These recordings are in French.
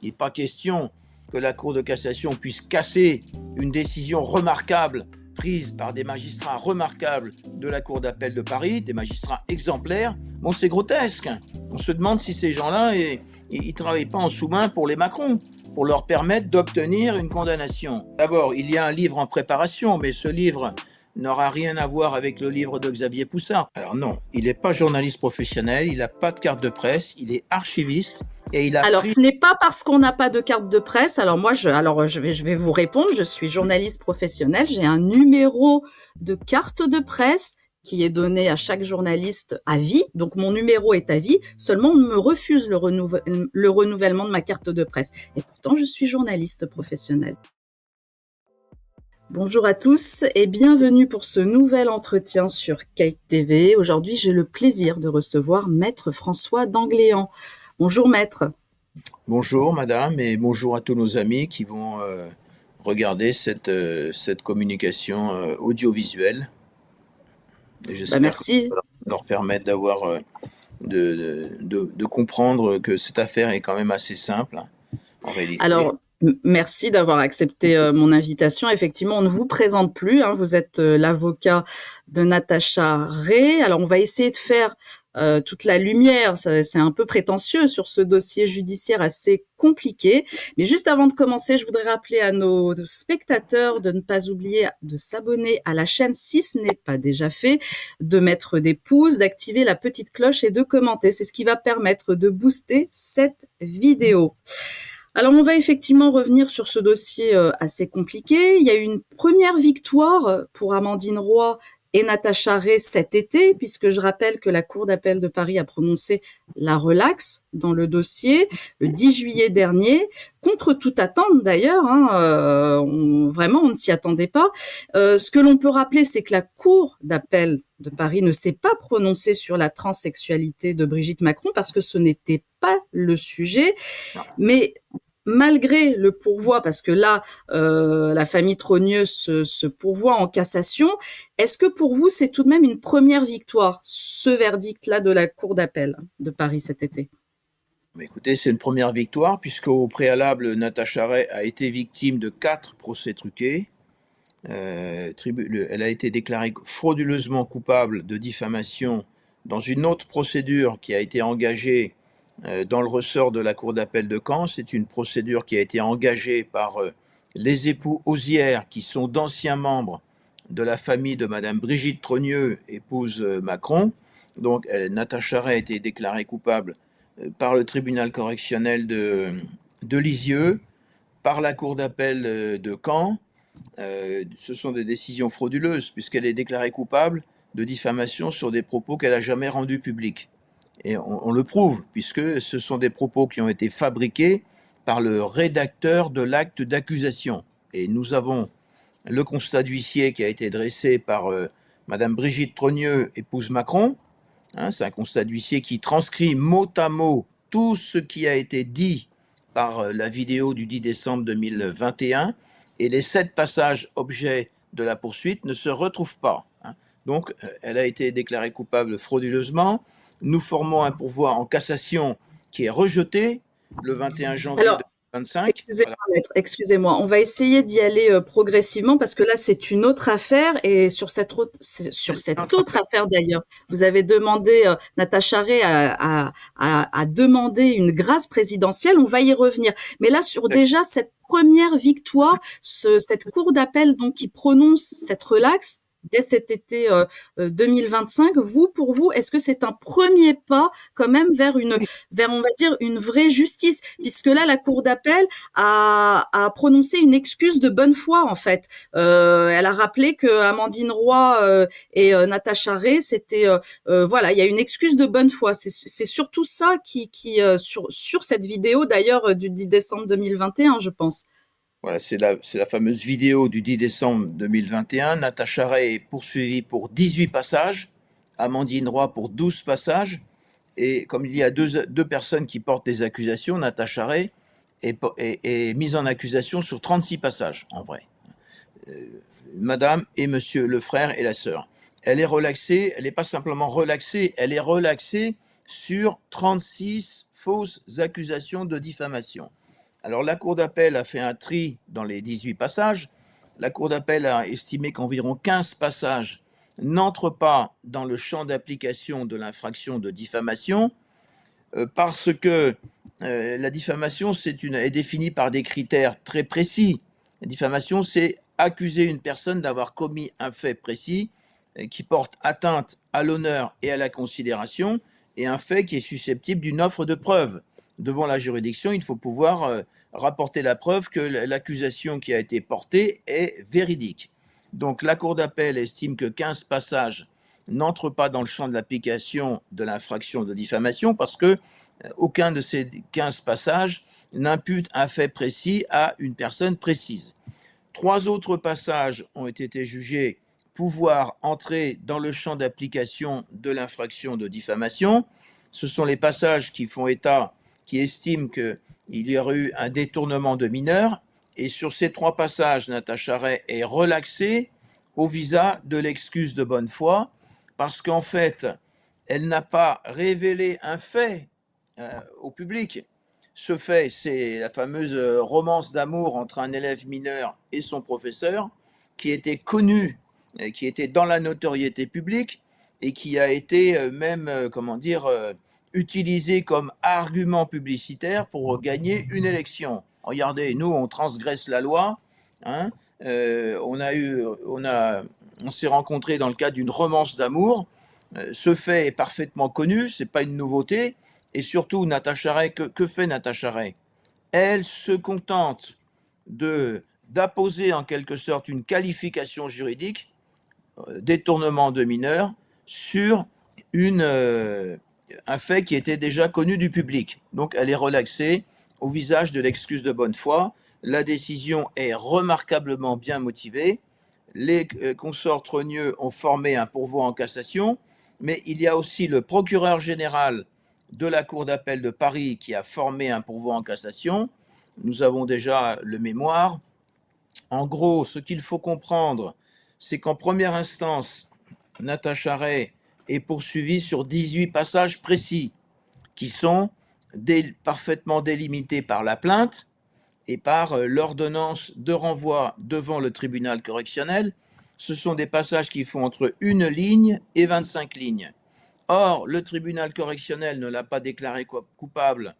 Il n'est pas question que la Cour de cassation puisse casser une décision remarquable prise par des magistrats remarquables de la Cour d'appel de Paris, des magistrats exemplaires. Bon, c'est grotesque. On se demande si ces gens-là, ils travaillent pas en sous-main pour les Macron, pour leur permettre d'obtenir une condamnation. D'abord, il y a un livre en préparation, mais ce livre n'aura rien à voir avec le livre de Xavier Poussard. Alors non, il n'est pas journaliste professionnel, il n'a pas de carte de presse, il est archiviste. Et il a Alors, pris... ce n'est pas parce qu'on n'a pas de carte de presse. Alors moi, je vais vous répondre. Je suis journaliste professionnel. J'ai un numéro de carte de presse qui est donné à chaque journaliste à vie. Donc mon numéro est à vie. Seulement, on me refuse le renouvellement de ma carte de presse. Et pourtant, je suis journaliste professionnel. Bonjour à tous et bienvenue pour ce nouvel entretien sur Kate TV. Aujourd'hui, j'ai le plaisir de recevoir Maître François d'Angléan. Bonjour Maître. Bonjour madame et bonjour à tous nos amis qui vont regarder cette communication audiovisuelle. Et j'espère Merci. que ça va leur permettre d'avoir de comprendre que cette affaire est quand même assez simple en réalité. Alors, merci d'avoir accepté mon invitation. Effectivement, on ne vous présente plus. Vous êtes l'avocat de Natacha Ray. Alors, on va essayer de faire toute la lumière. C'est un peu prétentieux sur ce dossier judiciaire assez compliqué. Mais juste avant de commencer, je voudrais rappeler à nos spectateurs de ne pas oublier de s'abonner à la chaîne si ce n'est pas déjà fait, de mettre des pouces, d'activer la petite cloche et de commenter. C'est ce qui va permettre de booster cette vidéo. Alors, on va effectivement revenir sur ce dossier assez compliqué. Il y a eu une première victoire pour Amandine Roy et Natacha Ray cet été, puisque je rappelle que la Cour d'appel de Paris a prononcé la relaxe dans le dossier le 10 juillet dernier, contre toute attente d'ailleurs. Vraiment, on ne s'y attendait pas. Ce que l'on peut rappeler, c'est que la Cour d'appel de Paris ne s'est pas prononcée sur la transsexualité de Brigitte Macron parce que ce n'était pas le sujet. Mais malgré le pourvoi, parce que là, la famille Trogneux se pourvoit en cassation, est-ce que pour vous, c'est tout de même une première victoire, ce verdict-là de la Cour d'appel de Paris cet été? Écoutez, c'est une première victoire puisqu'au préalable, Natacha Ray a été victime de 4 procès truqués. Elle a été déclarée frauduleusement coupable de diffamation dans une autre procédure qui a été engagée dans le ressort de la Cour d'appel de Caen. C'est une procédure qui a été engagée par les époux Ozière, qui sont d'anciens membres de la famille de Madame Brigitte Trogneux, épouse Macron. Donc Natacha Ray a été déclarée coupable par le tribunal correctionnel de Lisieux, par la Cour d'appel de Caen. Ce sont des décisions frauduleuses puisqu'elle est déclarée coupable de diffamation sur des propos qu'elle n'a jamais rendus publics. Et on le prouve, puisque ce sont des propos qui ont été fabriqués par le rédacteur de l'acte d'accusation. Et nous avons le constat d'huissier qui a été dressé par Madame Brigitte Trogneux, épouse Macron. C'est un constat d'huissier qui transcrit mot à mot tout ce qui a été dit par la vidéo du 10 décembre 2021. Et les 7 passages objets de la poursuite ne se retrouvent pas. Donc, elle a été déclarée coupable frauduleusement. Nous formons un pourvoi en cassation qui est rejeté le 21 janvier 2025. Excusez-moi, Maître, excusez-moi. On va essayer d'y aller progressivement parce que là, c'est une autre affaire et sur cette autre affaire d'ailleurs, vous avez demandé, Natacha Ray a demandé une grâce présidentielle. On va y revenir. Mais là, sur déjà cette première victoire, cette cour d'appel donc qui prononce cette relaxe dès cet été 2025, pour vous, est-ce que c'est un premier pas quand même vers on va dire, une vraie justice, puisque là, la Cour d'appel a prononcé une excuse de bonne foi, en fait. Elle a rappelé que Amandine Roy et Natacha Ray, c'était, voilà, il y a une excuse de bonne foi. C'est surtout ça qui sur cette vidéo, d'ailleurs, du 10 décembre 2021, je pense. Voilà, c'est la fameuse vidéo du 10 décembre 2021. Natacha Ray est poursuivie pour 18 passages, Amandine Roy pour 12 passages. Et comme il y a deux personnes qui portent des accusations, Natacha Ray est mise en accusation sur 36 passages, en vrai. Madame et monsieur, le frère et la sœur. Elle est relaxée, elle n'est pas simplement relaxée, elle est relaxée sur 36 fausses accusations de diffamation. Alors la Cour d'appel a fait un tri dans les 18 passages. La Cour d'appel a estimé qu'environ 15 passages n'entrent pas dans le champ d'application de l'infraction de diffamation parce que la diffamation est définie par des critères très précis. La diffamation, c'est accuser une personne d'avoir commis un fait précis qui porte atteinte à l'honneur et à la considération, et un fait qui est susceptible d'une offre de preuve. Devant la juridiction, il faut pouvoir rapporter la preuve que l'accusation qui a été portée est véridique. Donc la Cour d'appel estime que 15 passages n'entrent pas dans le champ de l'application de l'infraction de diffamation parce que aucun de ces 15 passages n'impute un fait précis à une personne précise. 3 autres passages ont été jugés pouvoir entrer dans le champ d'application de l'infraction de diffamation. Ce sont les passages qui font état, qui estiment qu'il y aurait eu un détournement de mineurs. Et sur ces 3 passages, Natacha Ray est relaxée au visa de l'excuse de bonne foi, parce qu'en fait, elle n'a pas révélé un fait au public. Ce fait, c'est la fameuse romance d'amour entre un élève mineur et son professeur, qui était connue, qui était dans la notoriété publique et qui a été même, utilisé comme argument publicitaire pour gagner une élection. Regardez, nous, on transgresse la loi. Hein, on s'est rencontrés dans le cadre d'une romance d'amour. Ce fait est parfaitement connu, c'est pas une nouveauté. Et surtout, Natacha Ray, que fait Natacha Ray? Elle se contente d'apposer en quelque sorte une qualification juridique, détournement de mineurs, sur un fait qui était déjà connu du public. Donc elle est relaxée au visage de l'excuse de bonne foi. La décision est remarquablement bien motivée. Les consorts trogneux ont formé un pourvoi en cassation, mais il y a aussi le procureur général de la Cour d'appel de Paris qui a formé un pourvoi en cassation. Nous avons déjà le mémoire. En gros, ce qu'il faut comprendre, c'est qu'en première instance, Natacha Ray est poursuivie sur 18 passages précis qui sont parfaitement délimités par la plainte et par l'ordonnance de renvoi devant le tribunal correctionnel. Ce sont des passages qui font entre 1 ligne et 25 lignes. Or, le tribunal correctionnel ne l'a pas déclaré coupable,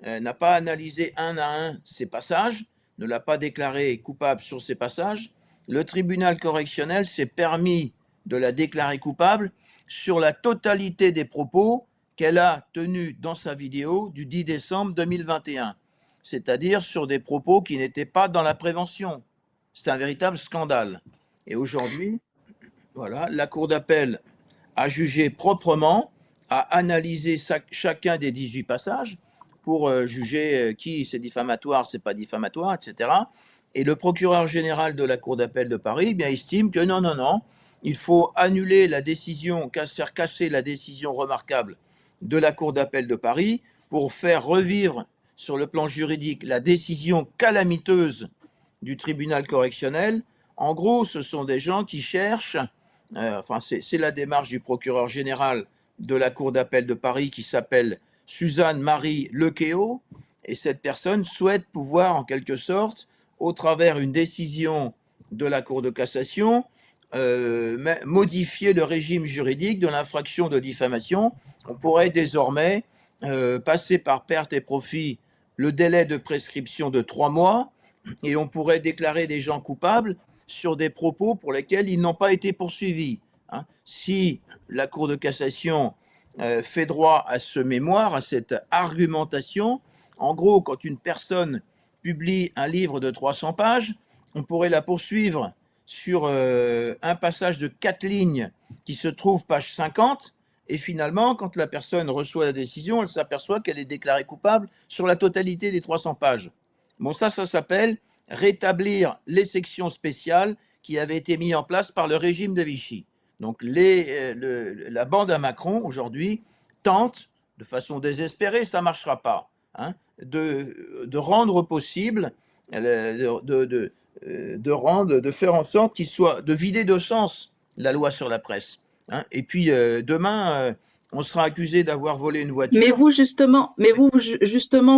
n'a pas analysé un à un ces passages, ne l'a pas déclaré coupable sur ces passages. Le tribunal correctionnel s'est permis de la déclarer coupable sur la totalité des propos qu'elle a tenus dans sa vidéo du 10 décembre 2021, c'est-à-dire sur des propos qui n'étaient pas dans la prévention. C'est un véritable scandale. Et aujourd'hui, voilà, la Cour d'appel a jugé proprement, a analysé chacun des 18 passages pour juger qui c'est diffamatoire, c'est pas diffamatoire, etc. Et le procureur général de la Cour d'appel de Paris bien, estime que non, il faut annuler la décision, faire casser la décision remarquable de la Cour d'appel de Paris pour faire revivre sur le plan juridique la décision calamiteuse du tribunal correctionnel. En gros, ce sont des gens qui cherchent, c'est la démarche du procureur général de la Cour d'appel de Paris qui s'appelle Suzanne Marie Lequéot, et cette personne souhaite pouvoir, en quelque sorte, au travers d'une décision de la Cour de cassation, modifier le régime juridique de l'infraction de diffamation. On pourrait désormais passer par perte et profit le délai de prescription de 3 mois, et on pourrait déclarer des gens coupables sur des propos pour lesquels ils n'ont pas été poursuivis. Hein. Si la Cour de cassation fait droit à ce mémoire, à cette argumentation, en gros, quand une personne publie un livre de 300 pages, on pourrait la poursuivre sur un passage de 4 lignes qui se trouve page 50, et finalement, quand la personne reçoit la décision, elle s'aperçoit qu'elle est déclarée coupable sur la totalité des 300 pages. Bon, ça s'appelle rétablir les sections spéciales qui avaient été mises en place par le régime de Vichy. Donc la bande à Macron, aujourd'hui, tente, de façon désespérée, ça ne marchera pas, hein, de rendre possible, de faire en sorte de vider de sens la loi sur la presse. Hein. Et puis demain, on sera accusé d'avoir volé une Mais voiture. vous justement,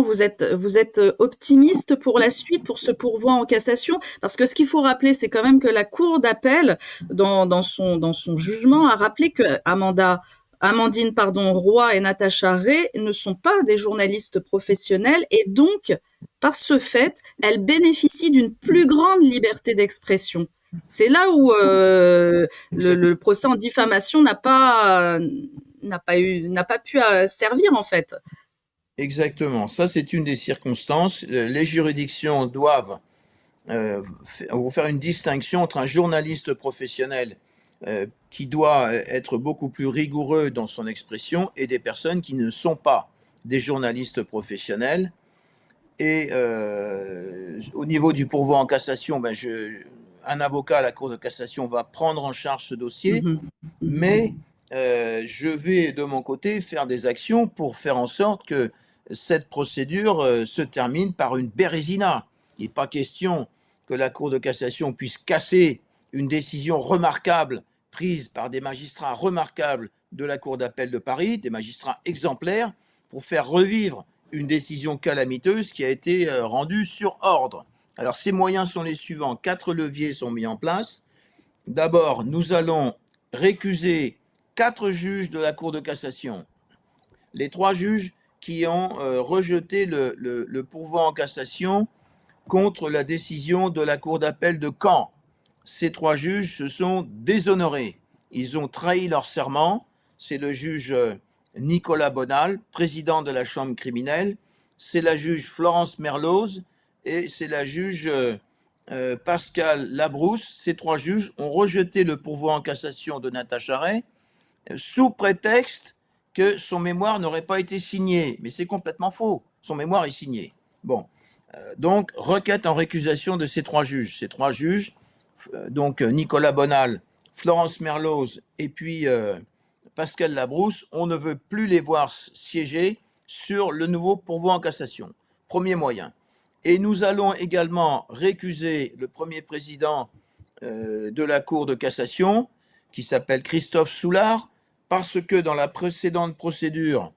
vous êtes optimiste pour la suite, pour ce pourvoi en cassation, parce que ce qu'il faut rappeler, c'est quand même que la Cour d'appel, dans son jugement, a rappelé que Amandine, pardon, Roy et Natacha Ray ne sont pas des journalistes professionnels et donc, par ce fait, elles bénéficient d'une plus grande liberté d'expression. C'est là où le procès en diffamation n'a pas pu servir en fait. Exactement. Ça, c'est une des circonstances. Les juridictions doivent faire une distinction entre un journaliste professionnel qui doit être beaucoup plus rigoureux dans son expression et des personnes qui ne sont pas des journalistes professionnels. Et au niveau du pourvoi en cassation, un avocat à la Cour de cassation va prendre en charge ce dossier, Mmh. mais je vais de mon côté faire des actions pour faire en sorte que cette procédure se termine par une bérésina. Il n'est pas question que la Cour de cassation puisse casser une décision remarquable prise par des magistrats remarquables de la Cour d'appel de Paris, des magistrats exemplaires, pour faire revivre une décision calamiteuse qui a été rendue sur ordre. Alors ces moyens sont les suivants. 4 leviers sont mis en place. D'abord, nous allons récuser 4 juges de la Cour de cassation. Les 3 juges qui ont rejeté le pourvoi en cassation contre la décision de la Cour d'appel de Caen. Ces 3 juges se sont déshonorés. Ils ont trahi leur serment. C'est le juge Nicolas Bonal, président de la Chambre criminelle. C'est la juge Florence Merloz et c'est la juge Pascal Labrousse. Ces 3 juges ont rejeté le pourvoi en cassation de Natacha Ray sous prétexte que son mémoire n'aurait pas été signé. Mais c'est complètement faux. Son mémoire est signé. Bon. Donc, requête en récusation de ces 3 juges. Ces 3 juges, donc Nicolas Bonal, Florence Merloz et puis Pascal Labrousse, on ne veut plus les voir siéger sur le nouveau pourvoi en cassation. Premier moyen. Et nous allons également récuser le premier président de la Cour de cassation, qui s'appelle Christophe Soulard, parce que dans la précédente procédure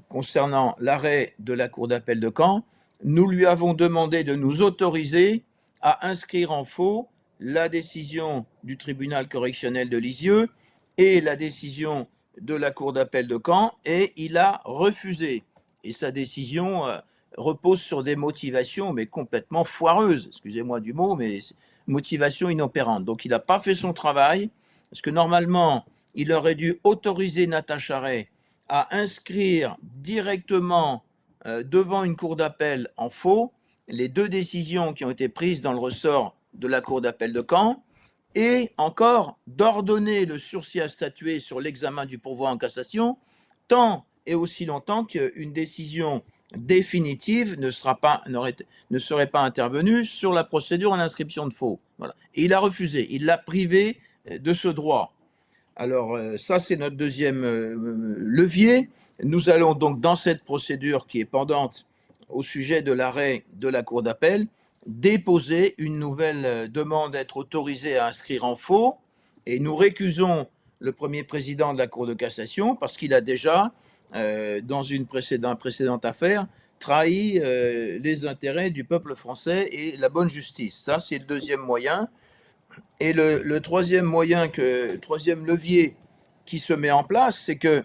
concernant l'arrêt de la Cour d'appel de Caen, nous lui avons demandé de nous autoriser à inscrire en faux la décision du tribunal correctionnel de Lisieux et la décision de la Cour d'appel de Caen, et il a refusé. Et sa décision repose sur des motivations, mais complètement foireuses, excusez-moi du mot, mais motivations inopérantes. Donc il n'a pas fait son travail, parce que normalement, il aurait dû autoriser Natacha Ray à inscrire directement devant une cour d'appel en faux les 2 décisions qui ont été prises dans le ressort de la Cour d'appel de Caen, et encore d'ordonner le sursis à statuer sur l'examen du pourvoi en cassation, tant et aussi longtemps qu'une décision définitive ne serait pas intervenue sur la procédure en inscription de faux. Voilà. Et il a refusé, il l'a privé de ce droit. Alors ça, c'est notre deuxième levier. Nous allons donc, dans cette procédure qui est pendante au sujet de l'arrêt de la Cour d'appel, déposer une nouvelle demande d'être autorisé à inscrire en faux, et nous récusons le premier président de la Cour de cassation parce qu'il a déjà, dans une précédente affaire, trahi les intérêts du peuple français et la bonne justice. Ça, c'est le deuxième moyen. Et le troisième troisième levier qui se met en place, c'est que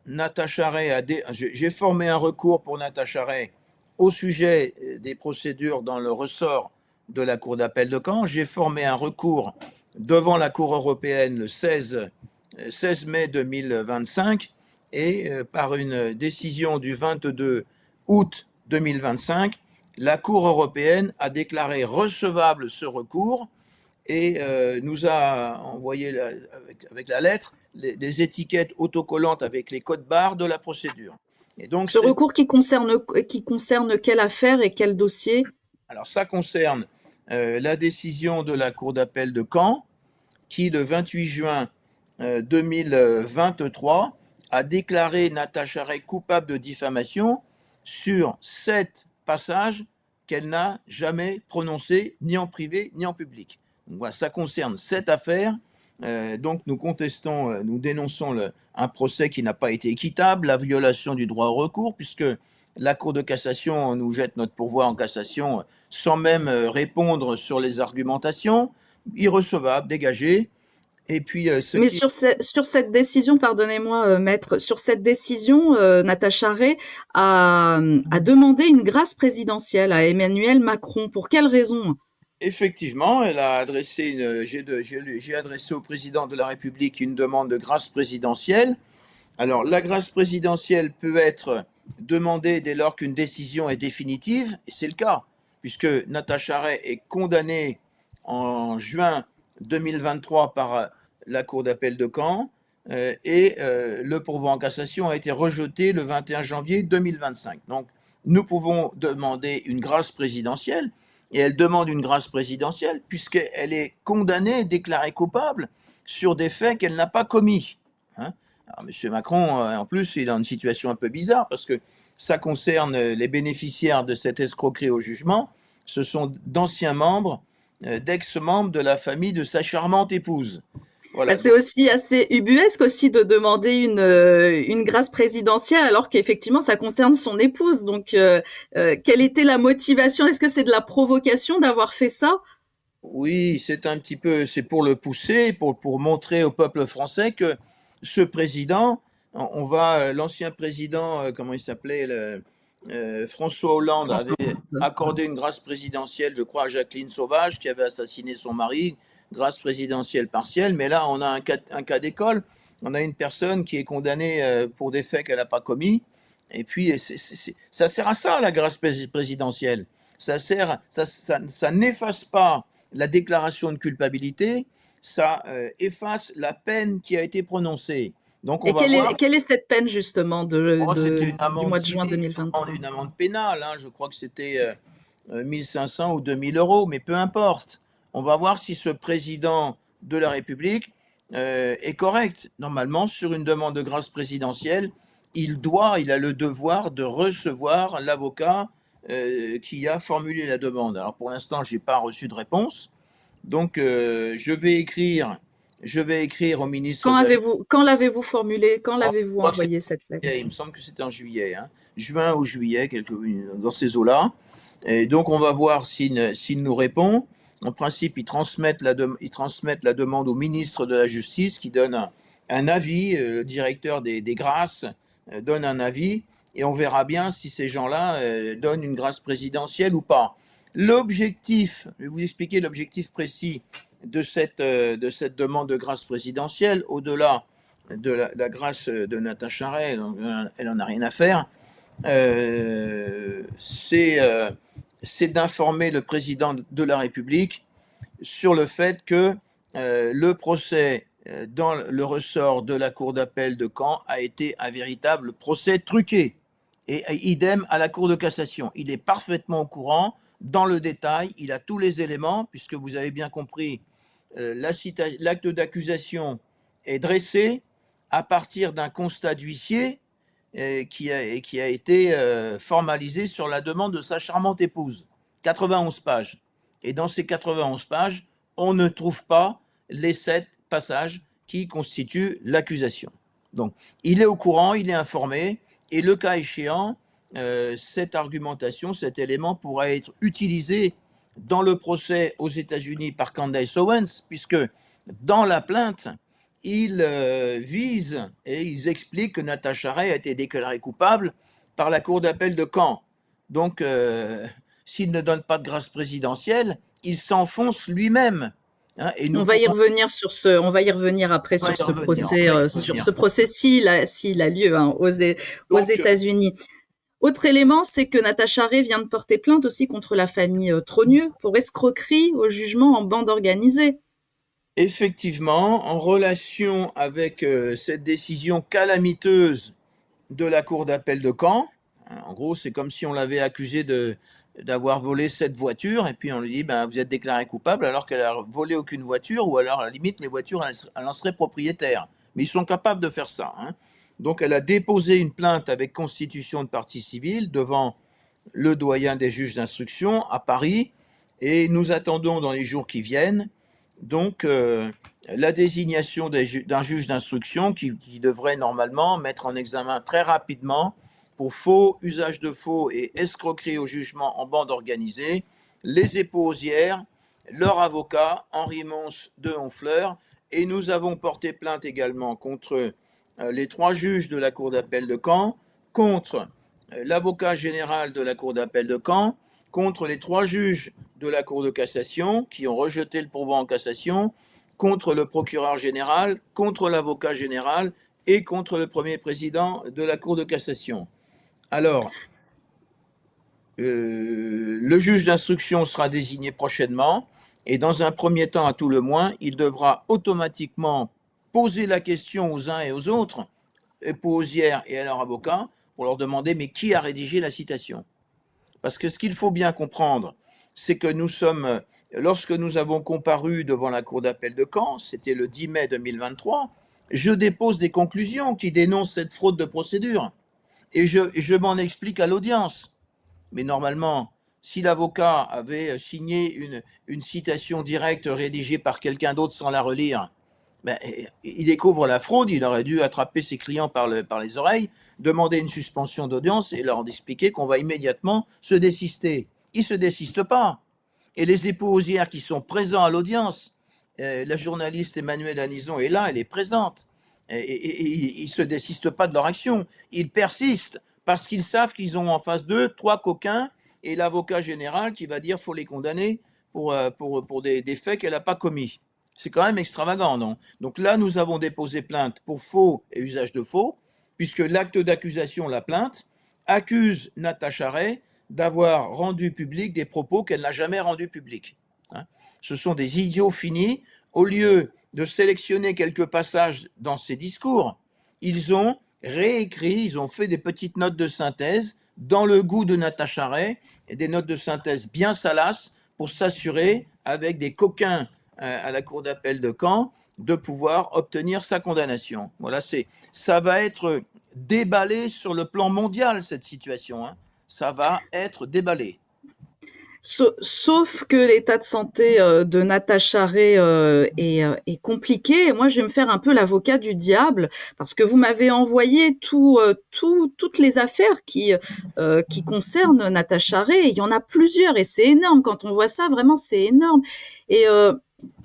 Natacha Ray j'ai formé un recours pour Natacha Ray au sujet des procédures dans le ressort de la Cour d'appel de Caen. J'ai formé un recours devant la Cour européenne le 16 mai 2025, et par une décision du 22 août 2025, la Cour européenne a déclaré recevable ce recours et nous a envoyé avec la lettre les étiquettes autocollantes avec les codes barres de la procédure. Et donc, Ce recours qui concerne quelle affaire et quel dossier? Alors ça concerne la décision de la Cour d'appel de Caen qui, le 28 juin 2023, a déclaré Natacha Ray coupable de diffamation sur 7 passages qu'elle n'a jamais prononcés, ni en privé, ni en public. Donc voilà, ça concerne cette affaire, Donc nous contestons, nous dénonçons un procès qui n'a pas été équitable, la violation du droit au recours, puisque la Cour de cassation nous jette notre pourvoi en cassation sans même répondre sur les argumentations, irrecevable, dégagé. Et puis Mais sur cette décision, pardonnez-moi, maître, sur cette décision, Natacha Ray a demandé une grâce présidentielle à Emmanuel Macron. Pour quelle raison? Effectivement, elle a adressé j'ai adressé au président de la République une demande de grâce présidentielle. Alors, la grâce présidentielle peut être demandée dès lors qu'une décision est définitive, et c'est le cas, puisque Natacha Ray est condamnée en juin 2023 par la Cour d'appel de Caen, et le pourvoi en cassation a été rejeté le 21 janvier 2025. Donc, nous pouvons demander une grâce présidentielle, et elle demande une grâce présidentielle puisqu'elle est condamnée, déclarée coupable sur des faits qu'elle n'a pas commis. Hein. Alors, M. Macron, en plus, il est dans une situation un peu bizarre parce que ça concerne les bénéficiaires de cette escroquerie au jugement. Ce sont d'anciens membres, d'ex-membres de la famille de sa charmante épouse. Voilà. C'est aussi assez ubuesque aussi de demander une grâce présidentielle alors qu'effectivement ça concerne son épouse. Donc, quelle était la motivation? Est-ce que c'est de la provocation d'avoir fait ça? Oui, c'est un petit peu, c'est pour le pousser, pour montrer au peuple français que ce président, l'ancien président, comment il s'appelait, François Hollande François avait Hollande. accordé une grâce présidentielle, je crois, à Jacqueline Sauvage, qui avait assassiné son mari, grâce présidentielle partielle, mais là, on a un cas d'école, on a une personne qui est condamnée pour des faits qu'elle n'a pas commis, et puis ça sert à ça, la grâce présidentielle. Ça n'efface pas la déclaration de culpabilité, ça efface la peine qui a été prononcée. Donc on Et va voir. quelle est cette peine justement C'était une du amende mois de juin civile, 2023? une amende pénale. Hein. Je crois que c'était 1500 ou 2000 euros, mais peu importe. On va voir si ce président de la République est correct. Normalement, sur une demande de grâce présidentielle, il a le devoir de recevoir l'avocat qui a formulé la demande. Alors pour l'instant, je n'ai pas reçu de réponse. Donc je vais écrire au ministre de la Quand l'avez-vous formulé? Quand je l'avez-vous crois que envoyé cette lettre? il me semble que c'était en juillet, hein. Juin ou juillet, dans ces eaux-là. Et donc, on va voir s'il nous répond. En principe, ils transmettent la demande au ministre de la Justice qui donne un avis. Le directeur des grâces donne un avis. Et on verra bien si ces gens-là donnent une grâce présidentielle ou pas. L'objectif, je vais vous expliquer l'objectif précis de cette demande de grâce présidentielle, au-delà de la grâce de Natacha Ray, elle n'en a rien à faire, c'est d'informer le président de la République sur le fait que le procès dans le ressort de la Cour d'appel de Caen a été un véritable procès truqué. Et idem à la Cour de cassation. Il est parfaitement au courant, dans le détail, il a tous les éléments, puisque vous avez bien compris, l'acte d'accusation est dressé à partir d'un constat d'huissier qui a été formalisé sur la demande de sa charmante épouse. 91 pages. Et dans ces 91 pages, on ne trouve pas les 7 passages qui constituent l'accusation. Donc, il est au courant, il est informé, et le cas échéant, cette argumentation, cet élément pourra être utilisé dans le procès aux États-Unis par Candace Owens, puisque dans la plainte, ils visent et ils expliquent que Natacha Ray a été déclarée coupable par la Cour d'appel de Caen. Donc, s'il ne donne pas de grâce présidentielle, il s'enfonce lui-même. Hein, et On va y revenir on va y revenir après sur ce procès, s'il a lieu hein, aux États-Unis. Autre élément, c'est que Natacha Ray vient de porter plainte aussi contre la famille Trogneux pour escroquerie au jugement en bande organisée. Effectivement, en relation avec cette décision calamiteuse de la Cour d'appel de Caen, en gros, c'est comme si on l'avait accusé d'avoir volé 7 voitures, et puis on lui dit, ben, vous êtes déclaré coupable alors qu'elle a volé aucune voiture, ou alors à la limite, les voitures, elle en serait propriétaire. Mais ils sont capables de faire ça. Hein. Donc elle a déposé une plainte avec constitution de partie civile devant le doyen des juges d'instruction à Paris, et nous attendons dans les jours qui viennent donc la désignation d'un juge d'instruction qui devrait normalement mettre en examen très rapidement pour faux, usage de faux et escroquerie au jugement en bande organisée, les époosières, leur avocat, Henri Mons de Honfleur, et nous avons porté plainte également contre les 3 juges de la Cour d'appel de Caen, contre l'avocat général de la Cour d'appel de Caen, contre les 3 juges de la Cour de cassation qui ont rejeté le pourvoi en cassation, contre le procureur général, contre l'avocat général et contre le premier président de la Cour de cassation. Alors, le juge d'instruction sera désigné prochainement et dans un premier temps, à tout le moins, il devra automatiquement poser la question aux uns et aux autres, époosières et à leurs avocats, pour leur demander mais qui a rédigé la citation? Parce que ce qu'il faut bien comprendre, c'est que lorsque nous avons comparu devant la Cour d'appel de Caen, c'était le 10 mai 2023, je dépose des conclusions qui dénoncent cette fraude de procédure. Et je m'en explique à l'audience. Mais normalement, si l'avocat avait signé une citation directe rédigée par quelqu'un d'autre sans la relire, ben, il découvre la fraude, il aurait dû attraper ses clients par les oreilles, demander une suspension d'audience et leur expliquer qu'on va immédiatement se désister. Ils ne se désistent pas. Et les époosières qui sont présents à l'audience, la journaliste Emmanuelle Anison est là, elle est présente. Et ils ne se désistent pas de leur action. Ils persistent parce qu'ils savent qu'ils ont en face d'eux 3 coquins et l'avocat général qui va dire qu'il faut les condamner pour des faits qu'elle n'a pas commis. C'est quand même extravagant, non? Donc là, nous avons déposé plainte pour faux et usage de faux, puisque l'acte d'accusation, la plainte, accuse Natacha Ray d'avoir rendu public des propos qu'elle n'a jamais rendus publics. Ce sont des idiots finis. Au lieu de sélectionner quelques passages dans ses discours, ils ont réécrit, ils ont fait des petites notes de synthèse dans le goût de Natacha Ray, et des notes de synthèse bien salaces pour s'assurer, avec des coquins à la Cour d'appel de Caen, de pouvoir obtenir sa condamnation. Voilà, ça va être déballé sur le plan mondial, cette situation. Ça va être déballé. Sauf que l'état de santé de Natacha Ray est compliqué. Et moi, je vais me faire un peu l'avocat du diable parce que vous m'avez envoyé toutes les affaires qui concernent Natacha Ray. Il y en a plusieurs et c'est énorme. Quand on voit ça, vraiment, c'est énorme. Et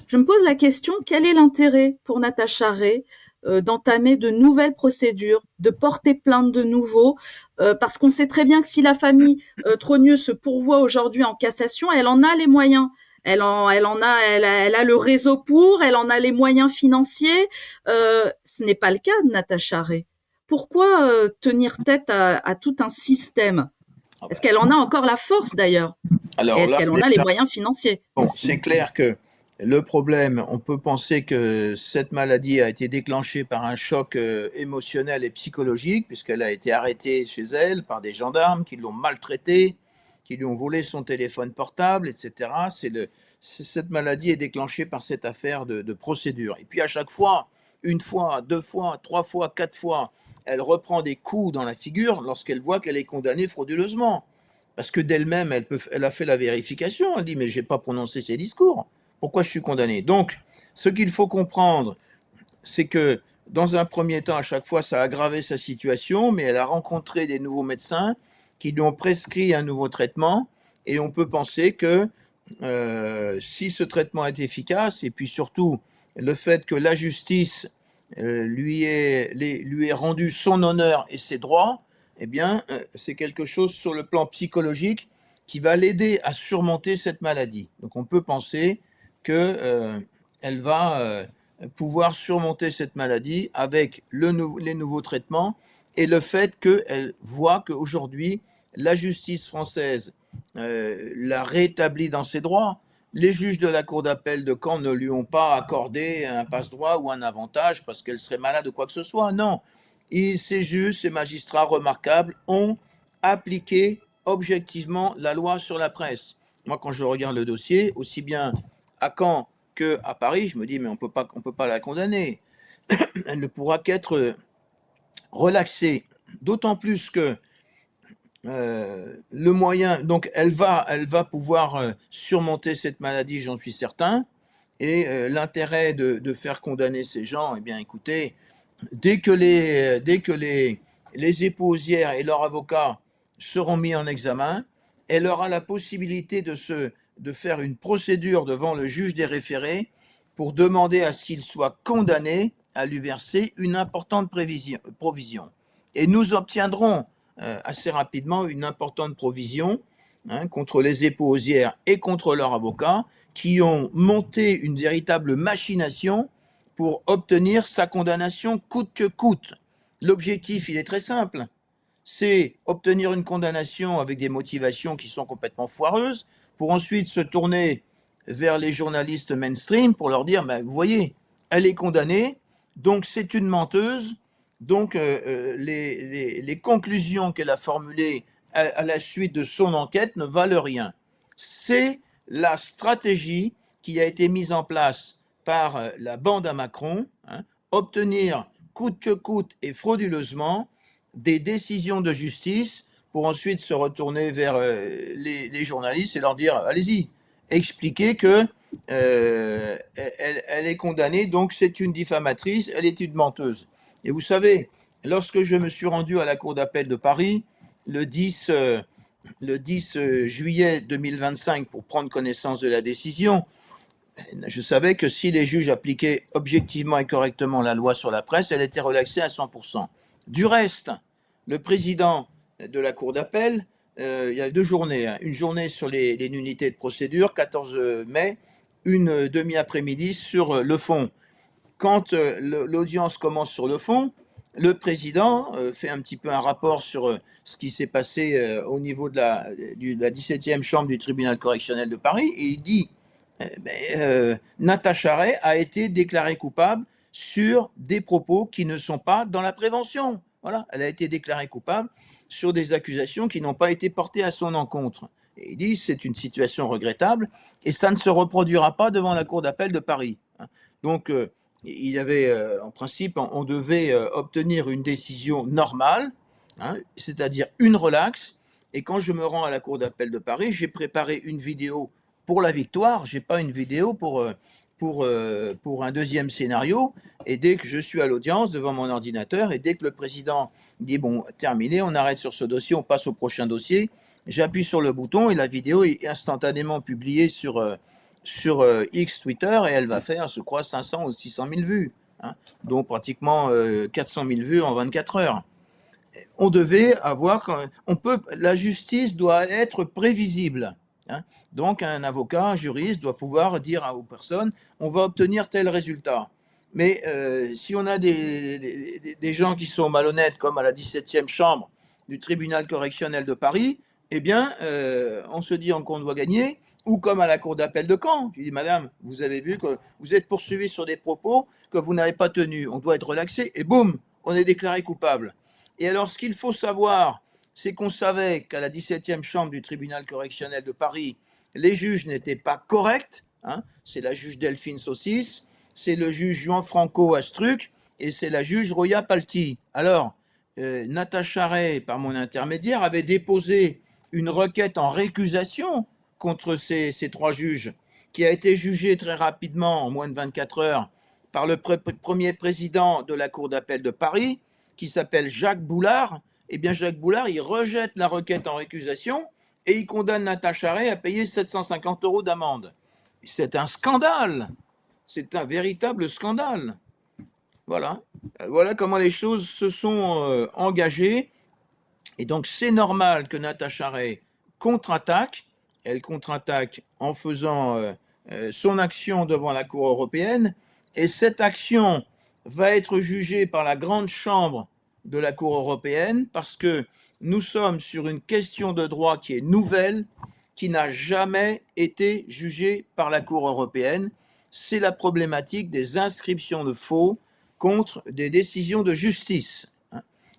je me pose la question, quel est l'intérêt pour Natacha Ray d'entamer de nouvelles procédures, de porter plainte de nouveau, parce qu'on sait très bien que si la famille Trogneux se pourvoit aujourd'hui en cassation, elle en a les moyens. Elle a le réseau pour, elle en a les moyens financiers. Ce n'est pas le cas de Natacha Ray. Pourquoi tenir tête à tout un système? Est-ce qu'elle en a encore la force d'ailleurs? Est-ce qu'elle en a les moyens financiers? Bon, c'est clair que le problème, on peut penser que cette maladie a été déclenchée par un choc émotionnel et psychologique, puisqu'elle a été arrêtée chez elle par des gendarmes qui l'ont maltraitée, qui lui ont volé son téléphone portable, etc. Cette maladie est déclenchée par cette affaire de procédure. Et puis à chaque fois, 1 fois, 2 fois, 3 fois, 4 fois, elle reprend des coups dans la figure lorsqu'elle voit qu'elle est condamnée frauduleusement. Parce que d'elle-même, elle a fait la vérification. Elle dit, mais je n'ai pas prononcé ces discours. Pourquoi je suis condamné? Donc, ce qu'il faut comprendre, c'est que dans un premier temps, à chaque fois, ça a aggravé sa situation, mais elle a rencontré des nouveaux médecins qui lui ont prescrit un nouveau traitement, et on peut penser que si ce traitement est efficace, et puis surtout le fait que la justice lui ait rendu son honneur et ses droits, eh bien, c'est quelque chose sur le plan psychologique qui va l'aider à surmonter cette maladie. Donc on peut penser qu'elle va pouvoir surmonter cette maladie avec les nouveaux traitements et le fait qu'elle voit qu'aujourd'hui, la justice française l'a rétablie dans ses droits. Les juges de la Cour d'appel de Caen ne lui ont pas accordé un passe-droit ou un avantage parce qu'elle serait malade ou quoi que ce soit. Non, ces juges, ces magistrats remarquables ont appliqué objectivement la loi sur la presse. Moi, quand je regarde le dossier, aussi bien à Caen qu'à Paris, je me dis, mais on peut pas la condamner. Elle ne pourra qu'être relaxée. D'autant plus que le moyen, donc elle va pouvoir surmonter cette maladie, j'en suis certain. Et l'intérêt de faire condamner ces gens, eh bien écoutez, dès que les épousières et leurs avocats seront mis en examen, elle aura la possibilité de faire une procédure devant le juge des référés pour demander à ce qu'il soit condamné à lui verser une importante provision. Et nous obtiendrons assez rapidement une importante provision contre les épousières et contre leurs avocats qui ont monté une véritable machination pour obtenir sa condamnation coûte que coûte. L'objectif, il est très simple, c'est obtenir une condamnation avec des motivations qui sont complètement foireuses, pour ensuite se tourner vers les journalistes mainstream pour leur dire, vous voyez, elle est condamnée, donc c'est une menteuse, donc les conclusions qu'elle a formulées à la suite de son enquête ne valent rien. C'est la stratégie qui a été mise en place par la bande à Macron, obtenir coûte que coûte et frauduleusement des décisions de justice pour ensuite se retourner vers les journalistes et leur dire allez-y, expliquez que elle est condamnée, donc c'est une diffamatrice, elle est une menteuse. Et vous savez, lorsque je me suis rendu à la Cour d'appel de Paris le 10 juillet 2025 pour prendre connaissance de la décision, je savais que si les juges appliquaient objectivement et correctement la loi sur la presse, elle était relaxée à 100%. Du reste, le président de la Cour d'appel, il y a 2 journées, une journée sur les nullités de procédure, 14 mai, une demi-après-midi sur le fond. Quand l'audience commence sur le fond, le président fait un petit peu un rapport sur ce qui s'est passé au niveau de la 17e chambre du tribunal correctionnel de Paris, et il dit Natacha Ray a été déclarée coupable sur des propos qui ne sont pas dans la prévention. Voilà, elle a été déclarée coupable sur des accusations qui n'ont pas été portées à son encontre. Et il dit c'est une situation regrettable et ça ne se reproduira pas devant la Cour d'appel de Paris. Donc, il y avait, en principe, on devait obtenir une décision normale, c'est-à-dire une relaxe. Et quand je me rends à la Cour d'appel de Paris, j'ai préparé une vidéo pour la victoire. Je n'ai pas une vidéo pour un deuxième scénario. Et dès que je suis à l'audience devant mon ordinateur, et dès que le président dit bon, terminé, on arrête sur ce dossier, on passe au prochain dossier, j'appuie sur le bouton et la vidéo est instantanément publiée sur X Twitter et elle va faire, je crois, 500 ou 600 000 vues, donc pratiquement 400 000 vues en 24 heures. On devait avoir, la justice doit être prévisible. Donc un avocat, un juriste doit pouvoir dire aux personnes, on va obtenir tel résultat. Mais si on a des gens qui sont malhonnêtes, comme à la 17e chambre du tribunal correctionnel de Paris, eh bien, on se dit qu'on doit gagner, ou comme à la cour d'appel de Caen. Je dis, madame, vous avez vu que vous êtes poursuivi sur des propos que vous n'avez pas tenus, on doit être relaxé, et boum, on est déclaré coupable. Et alors, ce qu'il faut savoir, c'est qu'on savait qu'à la 17e chambre du tribunal correctionnel de Paris, les juges n'étaient pas corrects. C'est la juge Delphine Saucis, c'est le juge Jean-Franco Astruc et c'est la juge Roya Palti. Alors, Natacha Ray, par mon intermédiaire, avait déposé une requête en récusation contre ces 3 juges, qui a été jugée très rapidement, en moins de 24 heures, par le premier président de la Cour d'appel de Paris, qui s'appelle Jacques Boulard. Eh bien, Jacques Boulard, il rejette la requête en récusation et il condamne Natacha Ray à payer 750 € d'amende. C'est un scandale. C'est un véritable scandale. Voilà. Voilà comment les choses se sont engagées. Et donc, c'est normal que Natacha Ray contre-attaque. Elle contre-attaque en faisant son action devant la Cour européenne. Et cette action va être jugée par la grande chambre de la Cour européenne parce que nous sommes sur une question de droit qui est nouvelle, qui n'a jamais été jugée par la Cour européenne. C'est la problématique des inscriptions de faux contre des décisions de justice,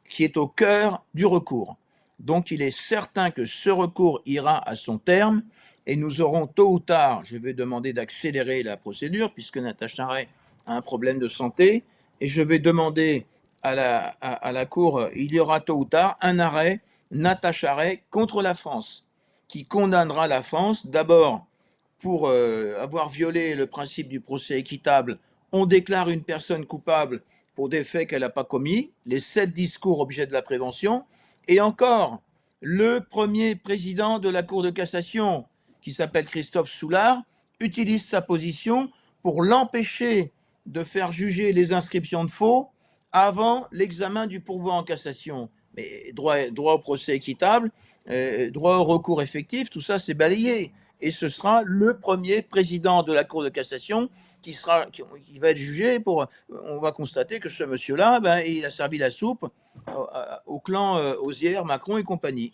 qui est au cœur du recours. Donc il est certain que ce recours ira à son terme et nous aurons tôt ou tard, je vais demander d'accélérer la procédure puisque Natacha Ray a un problème de santé et je vais demander à la Cour, il y aura tôt ou tard un arrêt Natacha Ray contre la France qui condamnera la France d'abord pour avoir violé le principe du procès équitable, on déclare une personne coupable pour des faits qu'elle n'a pas commis, les 7 discours objets de la prévention, et encore, le premier président de la Cour de cassation, qui s'appelle Christophe Soulard, utilise sa position pour l'empêcher de faire juger les inscriptions de faux avant l'examen du pourvoi en cassation. Mais droit au procès équitable, droit au recours effectif, tout ça c'est balayé. Et ce sera le premier président de la Cour de cassation qui va être jugé pour. On va constater que ce monsieur-là, il a servi la soupe au clan Osière, Macron et compagnie.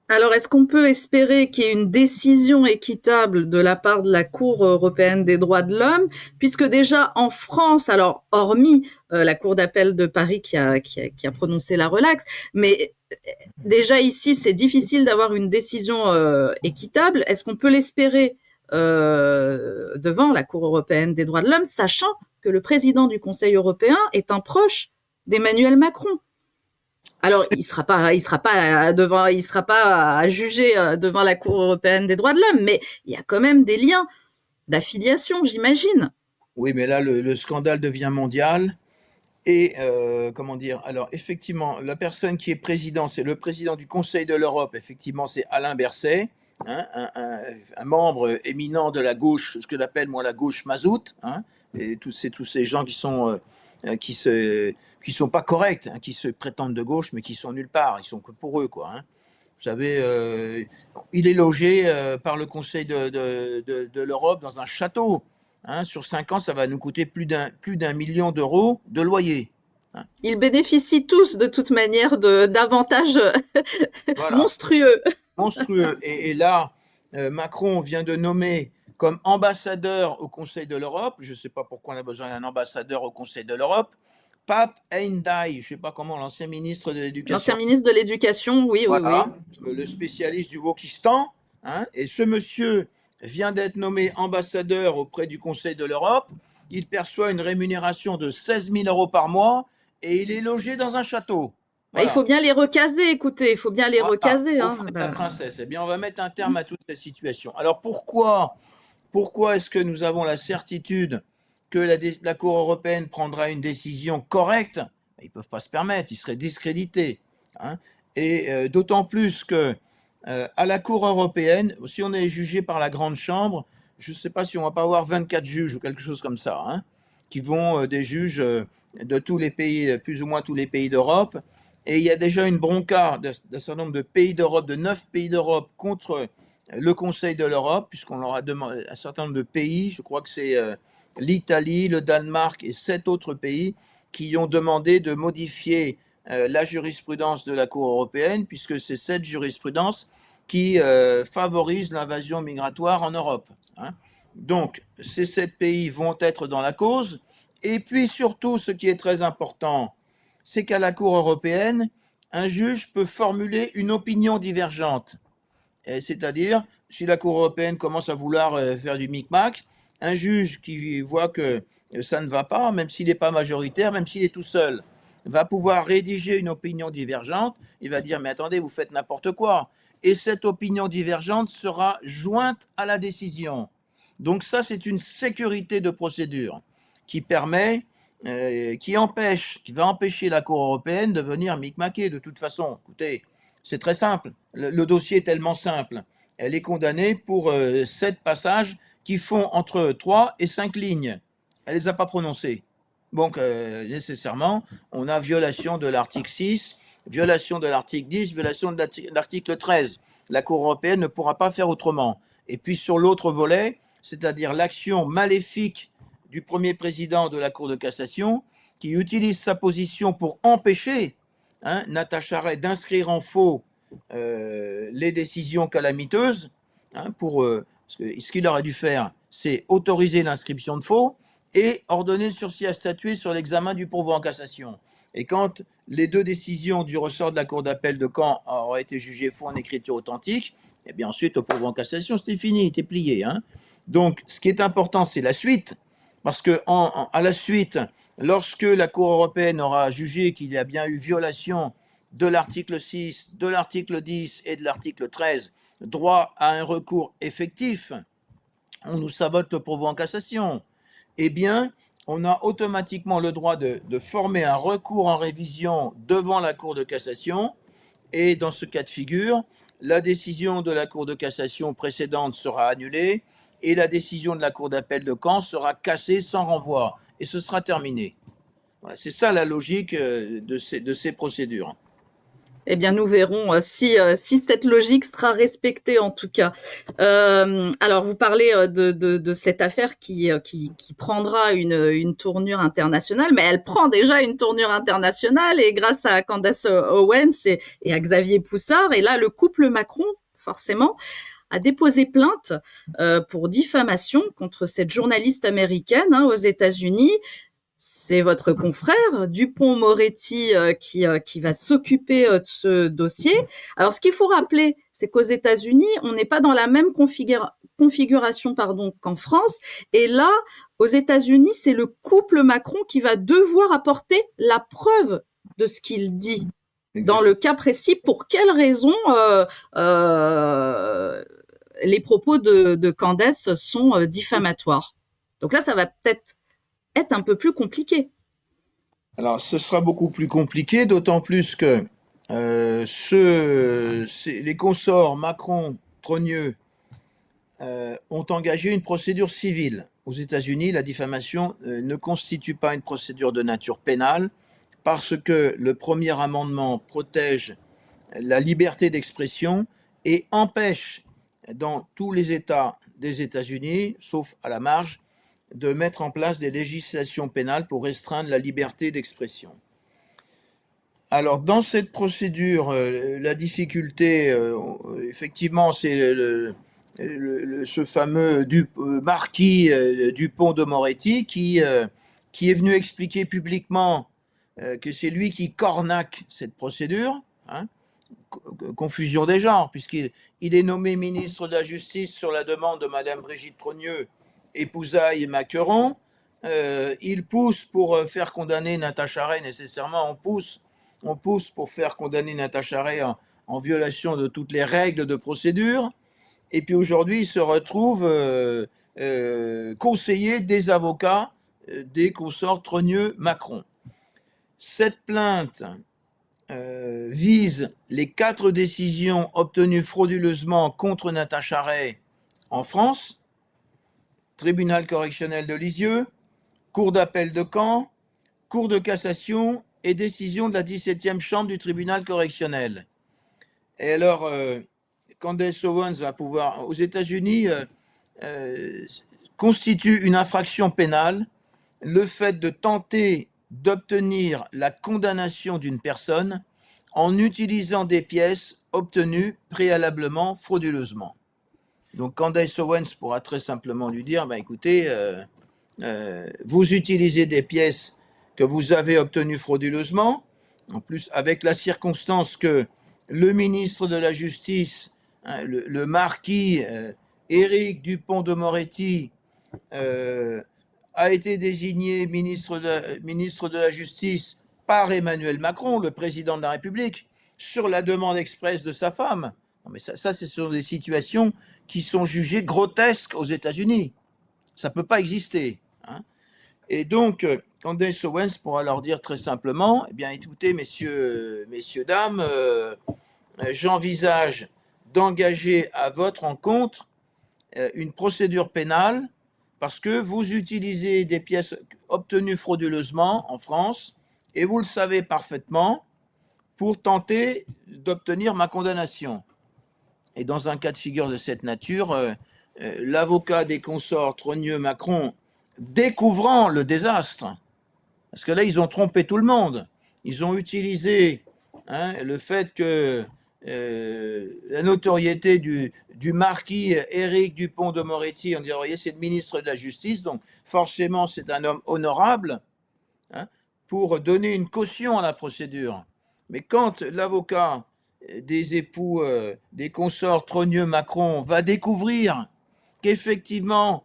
Alors, est-ce qu'on peut espérer qu'il y ait une décision équitable de la part de la Cour européenne des droits de l'homme, puisque déjà en France, alors hormis la Cour d'appel de Paris qui a prononcé la relaxe, mais déjà ici c'est difficile d'avoir une décision équitable. Est-ce qu'on peut l'espérer devant la Cour européenne des droits de l'homme, sachant que le président du Conseil européen est un proche d'Emmanuel Macron? Alors, il sera pas à juger devant la Cour européenne des droits de l'homme, mais il y a quand même des liens d'affiliation, j'imagine. Oui, mais là, le scandale devient mondial. Et comment dire? Alors, effectivement, la personne qui est président, c'est le président du Conseil de l'Europe. Effectivement, c'est Alain Berset, hein, un membre éminent de la gauche, ce que j'appelle moi la gauche mazoute. Hein, et tous ces gens qui sont pas corrects, hein, qui se prétendent de gauche, mais qui sont nulle part. Ils sont que pour eux, quoi. Hein. Vous savez, il est logé par le Conseil de l'Europe dans un château. Hein, sur 5 ans, ça va nous coûter plus d'un million d'euros de loyer. Hein. Ils bénéficient tous de toute manière d'avantages Voilà. monstrueux. Monstrueux. Et là, Macron vient de nommer comme ambassadeur au Conseil de l'Europe, je ne sais pas pourquoi on a besoin d'un ambassadeur au Conseil de l'Europe, Pape Ndai, je ne sais pas comment, l'ancien ministre de l'Éducation. L'ancien ministre de l'Éducation, oui, voilà, oui. Le spécialiste du Wokistan. Hein, et ce monsieur vient d'être nommé ambassadeur auprès du Conseil de l'Europe. Il perçoit une rémunération de 16 000 euros par mois et il est logé dans un château. Voilà. Il faut bien les recaser, écoutez, il faut bien les recaser. Hein. La princesse, eh bien, on va mettre un terme à toute cette situation. Alors pourquoi est-ce que nous avons la certitude que la Cour européenne prendra une décision correcte? Ils ne peuvent pas se permettre, ils seraient discrédités. Hein. Et d'autant plus que à la Cour européenne, si on est jugé par la Grande Chambre, je ne sais pas si on ne va pas avoir 24 juges ou quelque chose comme ça, hein, qui vont des juges de tous les pays, plus ou moins tous les pays d'Europe. Et il y a déjà une bronca d'un certain nombre de pays d'Europe, de 9 pays d'Europe contre le Conseil de l'Europe, puisqu'on leur a demandé un certain nombre de pays, je crois que c'est l'Italie, le Danemark et 7 autres pays qui ont demandé de modifier la jurisprudence de la Cour européenne, puisque c'est cette jurisprudence qui favorise l'invasion migratoire en Europe. Hein. Donc, ces 7 pays vont être dans la cause. Et puis surtout, ce qui est très important, c'est qu'à la Cour européenne, un juge peut formuler une opinion divergente. C'est-à-dire, si la Cour européenne commence à vouloir faire du micmac, un juge qui voit que ça ne va pas, même s'il n'est pas majoritaire, même s'il est tout seul, va pouvoir rédiger une opinion divergente. Il va dire, mais attendez, vous faites n'importe quoi. Et cette opinion divergente sera jointe à la décision. Donc ça, c'est une sécurité de procédure qui permet, qui va empêcher la Cour européenne de venir micmaquer. De toute façon, écoutez, c'est très simple. Le dossier est tellement simple. Elle est condamnée pour 7 passages qui font entre 3 et 5 lignes. Elle ne les a pas prononcés. Donc, nécessairement, on a violation de l'article 6, violation de l'article 10, violation de l'article 13. La Cour européenne ne pourra pas faire autrement. Et puis, sur l'autre volet, c'est-à-dire l'action maléfique du premier président de la Cour de cassation, qui utilise sa position pour empêcher Natacha Ray d'inscrire en faux les décisions calamiteuses, ce qu'il aurait dû faire, c'est autoriser l'inscription de faux et ordonner le sursis à statuer sur l'examen du pourvoi en cassation. Et quand les 2 décisions du ressort de la Cour d'appel de Caen auraient été jugées faux en écriture authentique, et bien ensuite, au pourvoi en cassation, c'était fini, c'était plié. Hein. Donc, ce qui est important, c'est la suite, parce que à la suite, lorsque la Cour européenne aura jugé qu'il y a bien eu violation de l'article 6, de l'article 10 et de l'article 13, droit à un recours effectif, on nous sabote le pourvoi en cassation. Eh bien, on a automatiquement le droit de former un recours en révision devant la Cour de cassation. Et dans ce cas de figure, la décision de la Cour de cassation précédente sera annulée et la décision de la Cour d'appel de Caen sera cassée sans renvoi. Et ce sera terminé. Voilà, c'est ça la logique de ces procédures. Eh bien, nous verrons si cette logique sera respectée en tout cas. Alors, vous parlez de cette affaire qui prendra une tournure internationale, mais elle prend déjà une tournure internationale et grâce à Candace Owens et à Xavier Poussard. Et là, le couple Macron, forcément, a déposé plainte pour diffamation contre cette journaliste américaine aux États-Unis. C'est votre confrère Dupond-Moretti qui va s'occuper de ce dossier. Alors, ce qu'il faut rappeler, c'est qu'aux États-Unis, on n'est pas dans la même configuration qu'en France. Et là, aux États-Unis, c'est le couple Macron qui va devoir apporter la preuve de ce qu'il dit. Exactement. Dans le cas précis, pour quelles raisons les propos de Candace sont diffamatoires. Donc là, ça va peut-être être un peu plus compliqué. Alors, ce sera beaucoup plus compliqué, d'autant plus que les consorts Macron, Trogneux ont engagé une procédure civile. Aux États-Unis, la diffamation ne constitue pas une procédure de nature pénale parce que le premier amendement protège la liberté d'expression et empêche dans tous les États des États-Unis, sauf à la marge, de mettre en place des législations pénales pour restreindre la liberté d'expression. Alors, dans cette procédure, la difficulté, effectivement, c'est ce fameux marquis Dupond-Moretti qui est venu expliquer publiquement que c'est lui qui cornaque cette procédure, confusion des genres, puisqu'il est nommé ministre de la Justice sur la demande de Madame Brigitte Trogneux, épousaille Macron. Il pousse pour faire condamner Natacha Ray, nécessairement, on pousse pour faire condamner Natacha Ray en violation de toutes les règles de procédure. Et puis aujourd'hui, il se retrouve conseiller des avocats des consorts Trogneux-Macron. Cette plainte vise les 4 décisions obtenues frauduleusement contre Natacha Ray en France, tribunal correctionnel de Lisieux, cour d'appel de Caen, cour de cassation et décision de la 17e chambre du tribunal correctionnel. Et alors, Candace Owens va pouvoir, aux États-Unis, constitue une infraction pénale le fait de tenter d'obtenir la condamnation d'une personne en utilisant des pièces obtenues préalablement frauduleusement. Donc Candace Owens pourra très simplement lui dire, écoutez, vous utilisez des pièces que vous avez obtenues frauduleusement, en plus avec la circonstance que le ministre de la Justice, le marquis Éric Dupond-Moretti, a été désigné ministre de la Justice par Emmanuel Macron, le président de la République, sur la demande expresse de sa femme. Non, mais ça, ce sont des situations qui sont jugées grotesques aux États-Unis. Ça ne peut pas exister. Et donc, Candace Owens pourra leur dire très simplement, eh bien, écoutez, messieurs, dames, j'envisage d'engager à votre encontre une procédure pénale parce que vous utilisez des pièces obtenues frauduleusement en France et vous le savez parfaitement pour tenter d'obtenir ma condamnation. Et dans un cas de figure de cette nature, l'avocat des consorts Trogneux-Macron, découvrant le désastre, parce que là, ils ont trompé tout le monde. Ils ont utilisé le fait que la notoriété du marquis Éric Dupond-Moretti, on dirait, voyez, c'est le ministre de la Justice, donc forcément, c'est un homme honorable, pour donner une caution à la procédure. Mais quand l'avocat des époux, des consorts Trogneux-Macron va découvrir qu'effectivement,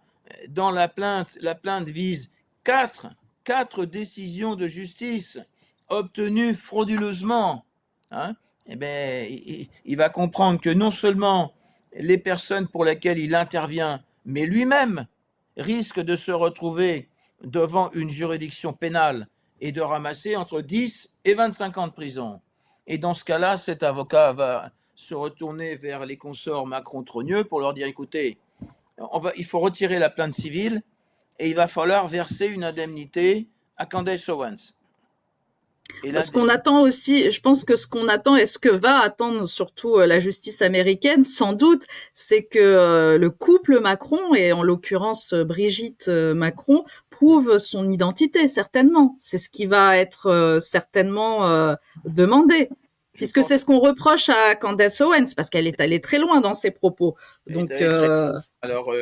dans la plainte vise quatre décisions de justice obtenues frauduleusement, eh bien, il va comprendre que non seulement les personnes pour lesquelles il intervient mais lui-même risque de se retrouver devant une juridiction pénale et de ramasser entre 10 et 25 ans de prison. Et dans ce cas-là, cet avocat va se retourner vers les consorts Macron-Trogneux pour leur dire, écoutez, il faut retirer la plainte civile et il va falloir verser une indemnité à Candace Owens. Et ce qu'on attend aussi, je pense que ce qu'on attend et ce que va attendre surtout la justice américaine, sans doute, c'est que le couple Macron, et en l'occurrence Brigitte Macron, prouve son identité, certainement. C'est ce qui va être certainement demandé. Puisque c'est ce qu'on reproche à Candace Owens, parce qu'elle est allée très loin dans ses propos. Donc, alors,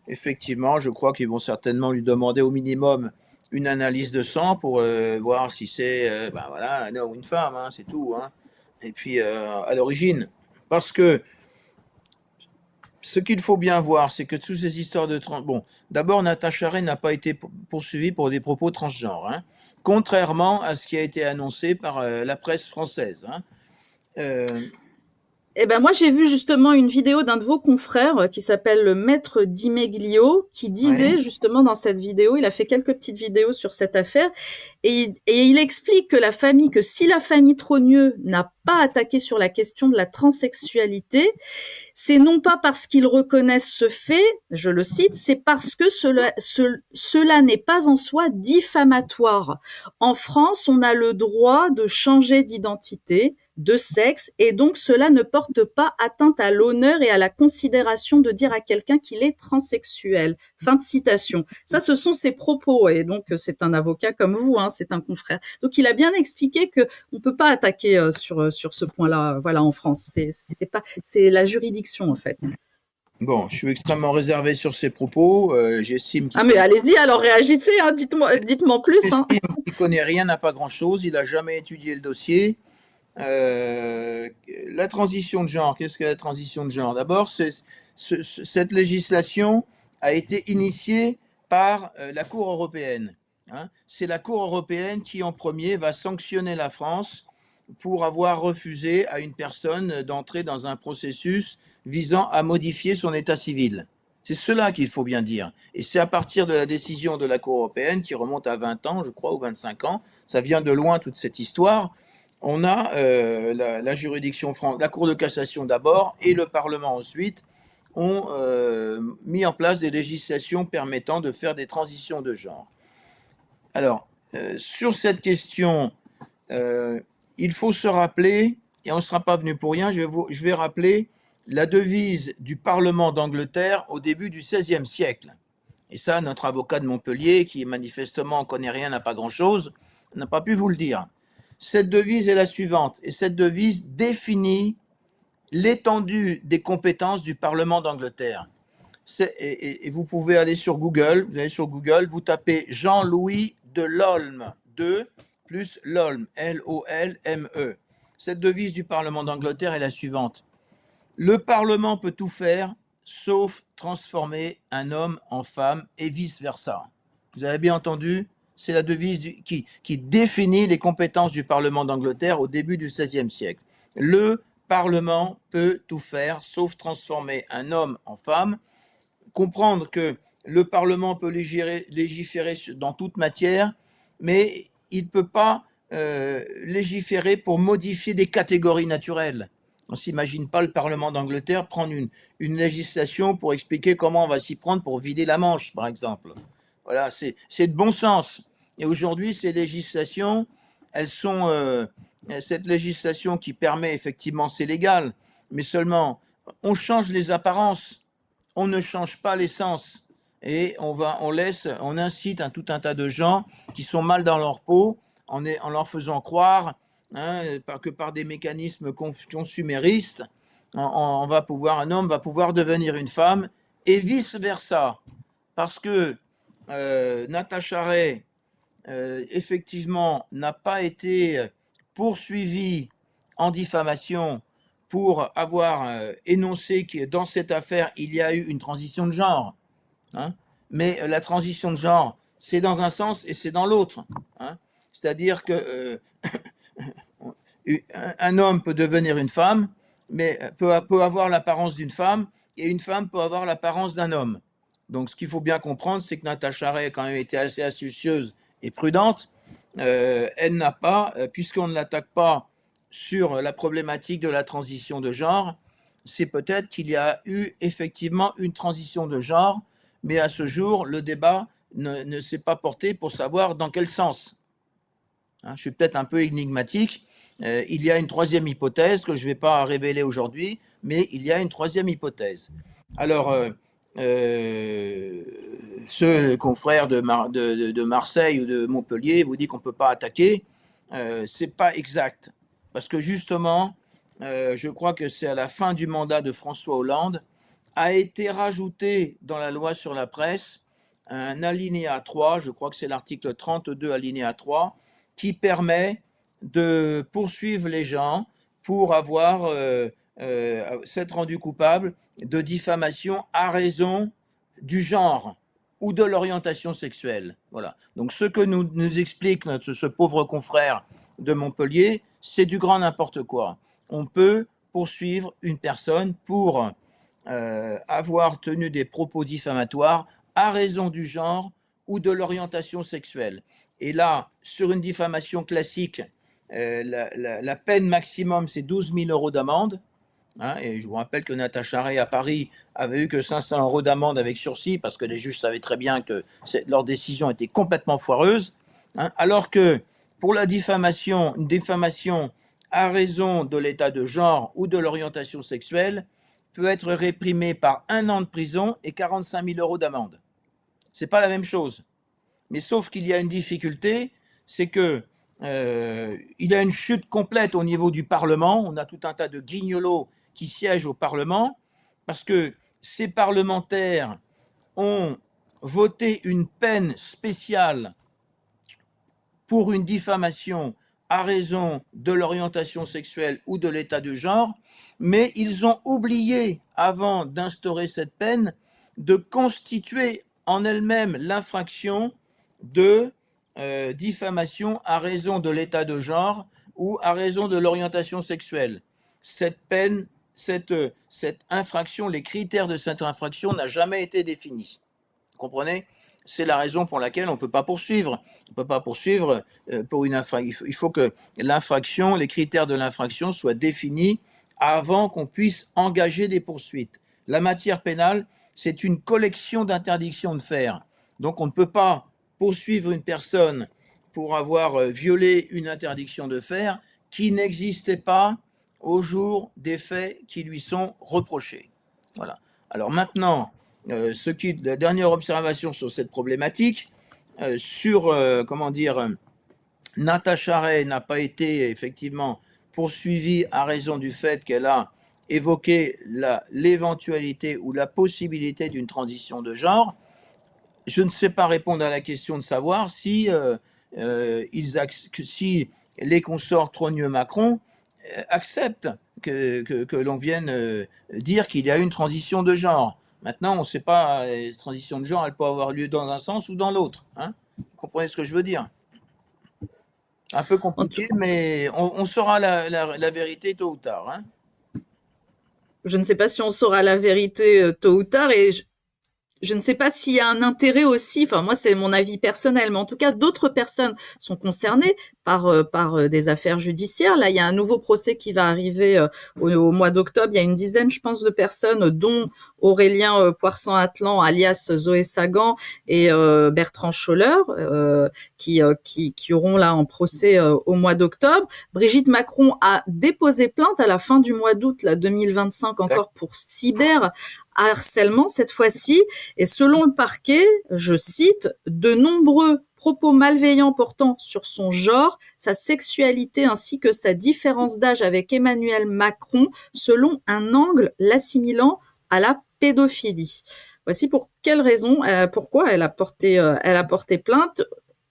effectivement, je crois qu'ils vont certainement lui demander au minimum une analyse de sang pour voir si c'est voilà, un homme ou une femme, hein, c'est tout. Hein. Et puis, à l'origine, parce que ce qu'il faut bien voir, c'est que toutes ces histoires de... Bon, d'abord, Natacha Ray n'a pas été poursuivie pour des propos transgenres, hein, contrairement à ce qui a été annoncé par la presse française. Hein. Eh ben moi j'ai vu justement une vidéo d'un de vos confrères qui s'appelle le Maître Dimeglio qui disait justement dans cette vidéo, il a fait quelques petites vidéos sur cette affaire et il explique que si la famille Trogneux n'a pas attaqué sur la question de la transsexualité, c'est non pas parce qu'ils reconnaissent ce fait, je le cite, c'est parce que cela n'est pas en soi diffamatoire. En France, on a le droit de changer d'identité, de sexe, et donc cela ne porte pas atteinte à l'honneur et à la considération de dire à quelqu'un qu'il est transsexuel. Fin de citation. Ça, ce sont ses propos, et donc c'est un avocat comme vous, hein, c'est un confrère. Donc il a bien expliqué que on peut pas attaquer sur ce point-là, voilà, en France. C'est la juridiction en fait. Bon, je suis extrêmement réservé sur ces propos. J'estime qu'il mais allez-y, alors réagissez, hein, dites-moi plus. Hein. Il connaît rien, n'a pas grand-chose, il n'a jamais étudié le dossier. La transition de genre, qu'est-ce qu'est la transition de genre? D'abord, cette législation a été initiée par la Cour européenne. Hein. C'est la Cour européenne qui, en premier, va sanctionner la France pour avoir refusé à une personne d'entrer dans un processus visant à modifier son état civil. C'est cela qu'il faut bien dire. Et c'est à partir de la décision de la Cour européenne, qui remonte à 20 ans, je crois, ou 25 ans, ça vient de loin toute cette histoire, on a la juridiction française, la Cour de cassation d'abord, et le Parlement ensuite, ont mis en place des législations permettant de faire des transitions de genre. Alors, sur cette question, il faut se rappeler, et on ne sera pas venu pour rien, je vais rappeler la devise du Parlement d'Angleterre au début du XVIe siècle. Et ça, notre avocat de Montpellier, qui manifestement ne connaît rien, n'a pas grand-chose, n'a pas pu vous le dire. Cette devise est la suivante, et cette devise définit l'étendue des compétences du Parlement d'Angleterre. Et vous pouvez aller sur Google, vous tapez Jean-Louis de Lolme, 2 plus Lolme, L-O-L-M-E. Cette devise du Parlement d'Angleterre est la suivante. Le Parlement peut tout faire, sauf transformer un homme en femme et vice-versa. Vous avez bien entendu? C'est la devise qui définit les compétences du Parlement d'Angleterre au début du XVIe siècle. Le Parlement peut tout faire, sauf transformer un homme en femme. Comprendre que le Parlement peut légiférer dans toute matière, mais il ne peut pas légiférer pour modifier des catégories naturelles. On ne s'imagine pas le Parlement d'Angleterre prendre une législation pour expliquer comment on va s'y prendre pour vider la Manche, par exemple. Voilà, c'est de bon sens. Et aujourd'hui, ces législations, elles sont... cette législation qui permet, effectivement, c'est légal, mais seulement, on change les apparences, on ne change pas l'essence. Et on incite tout un tas de gens qui sont mal dans leur peau en leur faisant croire que par des mécanismes consuméristes, un homme va pouvoir devenir une femme et vice-versa. Parce que Natacha Ray, effectivement, n'a pas été poursuivie en diffamation pour avoir énoncé que dans cette affaire, il y a eu une transition de genre. Hein, mais la transition de genre, c'est dans un sens et c'est dans l'autre. Hein. C'est-à-dire que un homme peut devenir une femme, mais peut avoir l'apparence d'une femme, et une femme peut avoir l'apparence d'un homme. Donc, ce qu'il faut bien comprendre, c'est que Natacha Ray a quand même été assez astucieuse et prudente. Elle n'a pas, puisqu'on ne l'attaque pas sur la problématique de la transition de genre, c'est peut-être qu'il y a eu effectivement une transition de genre, mais à ce jour, le débat ne s'est pas porté pour savoir dans quel sens. Hein, je suis peut-être un peu énigmatique. Il y a une troisième hypothèse que je ne vais pas révéler aujourd'hui, mais il y a une troisième hypothèse. Alors, ce confrère de Marseille ou de Montpellier vous dit qu'on ne peut pas attaquer. Ce n'est pas exact. Parce que justement, je crois que c'est à la fin du mandat de François Hollande, a été rajouté dans la loi sur la presse un alinéa 3, je crois que c'est l'article 32 alinéa 3, qui permet de poursuivre les gens pour avoir s'être rendu coupable de diffamation à raison du genre ou de l'orientation sexuelle. Voilà. Donc ce que nous explique ce pauvre confrère de Montpellier, c'est du grand n'importe quoi. On peut poursuivre une personne pour avoir tenu des propos diffamatoires à raison du genre ou de l'orientation sexuelle. Et là, sur une diffamation classique, la peine maximum, c'est 12 000 euros d'amende. Hein, et je vous rappelle que Natacha Ray à Paris avait eu que 500 euros d'amende avec sursis parce que les juges savaient très bien que leur décision était complètement foireuse. Hein, alors que pour la diffamation, une diffamation à raison de l'état de genre ou de l'orientation sexuelle peut être réprimée par 1 an de prison et 45 000 euros d'amende. C'est pas la même chose. Mais sauf qu'il y a une difficulté, c'est que il y a une chute complète au niveau du Parlement. On a tout un tas de guignolos qui siègent au Parlement parce que ces parlementaires ont voté une peine spéciale pour une diffamation à raison de l'orientation sexuelle ou de l'état de genre, mais ils ont oublié, avant d'instaurer cette peine, de constituer en elle-même l'infraction de diffamation à raison de l'état de genre ou à raison de l'orientation sexuelle. Cette peine, cette infraction, les critères de cette infraction n'a jamais été définis. Vous comprenez ? C'est la raison pour laquelle on ne peut pas poursuivre. On ne peut pas poursuivre pour une infraction. Il faut que l'infraction, les critères de l'infraction soient définis avant qu'on puisse engager des poursuites. La matière pénale, c'est une collection d'interdictions de faire. Donc on ne peut pas poursuivre une personne pour avoir violé une interdiction de faire qui n'existait pas au jour des faits qui lui sont reprochés. Voilà. Alors maintenant, la dernière observation sur cette problématique, Natacha Ray n'a pas été effectivement poursuivie à raison du fait qu'elle a évoqué l'éventualité ou la possibilité d'une transition de genre. Je ne sais pas répondre à la question de savoir si, si les consorts Trogneux-Macron acceptent que l'on vienne dire qu'il y a une transition de genre. Maintenant, on ne sait pas, cette transition de genre, elle peut avoir lieu dans un sens ou dans l'autre. Hein, vous comprenez ce que je veux dire? Un peu compliqué, mais on saura la vérité tôt ou tard. Hein. Je ne sais pas si on saura la vérité tôt ou tard, et je ne sais pas s'il y a un intérêt aussi, enfin moi c'est mon avis personnel, mais en tout cas d'autres personnes sont concernées par des affaires judiciaires. Là, il y a un nouveau procès qui va arriver au mois d'octobre. Il y a une dizaine, je pense, de personnes, dont Aurélien Poirsan-Atlan, alias Zoé Sagan, et Bertrand Scholler, qui auront là un procès au mois d'octobre. Brigitte Macron a déposé plainte à la fin du mois d'août 2025 encore pour cyberharcèlement cette fois-ci. Et selon le parquet, je cite, de nombreux propos malveillants portant sur son genre, sa sexualité ainsi que sa différence d'âge avec Emmanuel Macron, selon un angle l'assimilant à la pédophilie. Voici pour quelle raison, pourquoi elle a porté plainte.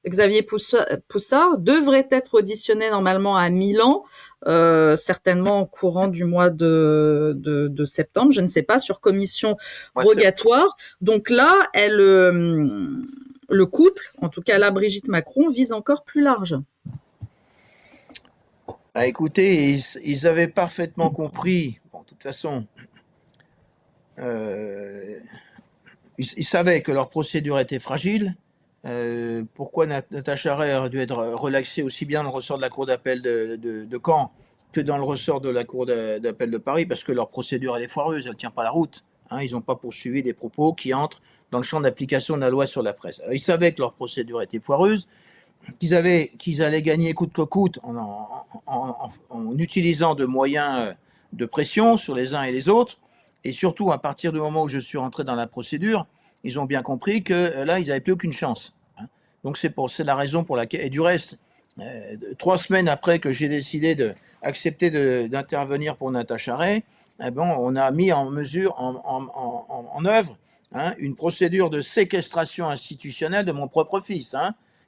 Xavier Poussard devrait être auditionné normalement à Milan, certainement au courant du mois de septembre, je ne sais pas, sur commission rogatoire. Donc là, le couple, en tout cas là, Brigitte Macron, vise encore plus large. Ah, écoutez, ils avaient parfaitement compris, bon, de toute façon, ils savaient que leur procédure était fragile. Pourquoi Natacha Ray aurait dû être relaxée aussi bien dans le ressort de la Cour d'appel de Caen que dans le ressort de la Cour d'appel de Paris, parce que leur procédure, elle est foireuse, elle ne tient pas la route. Hein, ils n'ont pas poursuivi des propos qui entrent dans le champ d'application de la loi sur la presse. Alors, ils savaient que leur procédure était foireuse, qu'ils allaient gagner coûte que coûte en utilisant de moyens de pression sur les uns et les autres. Et surtout, à partir du moment où je suis rentré dans la procédure, ils ont bien compris que là, ils n'avaient plus aucune chance. Donc c'est la raison pour laquelle, et du reste, 3 semaines après que j'ai décidé d'accepter d'intervenir pour Natacha Ray, on a mis en œuvre une procédure de séquestration institutionnelle de mon propre fils,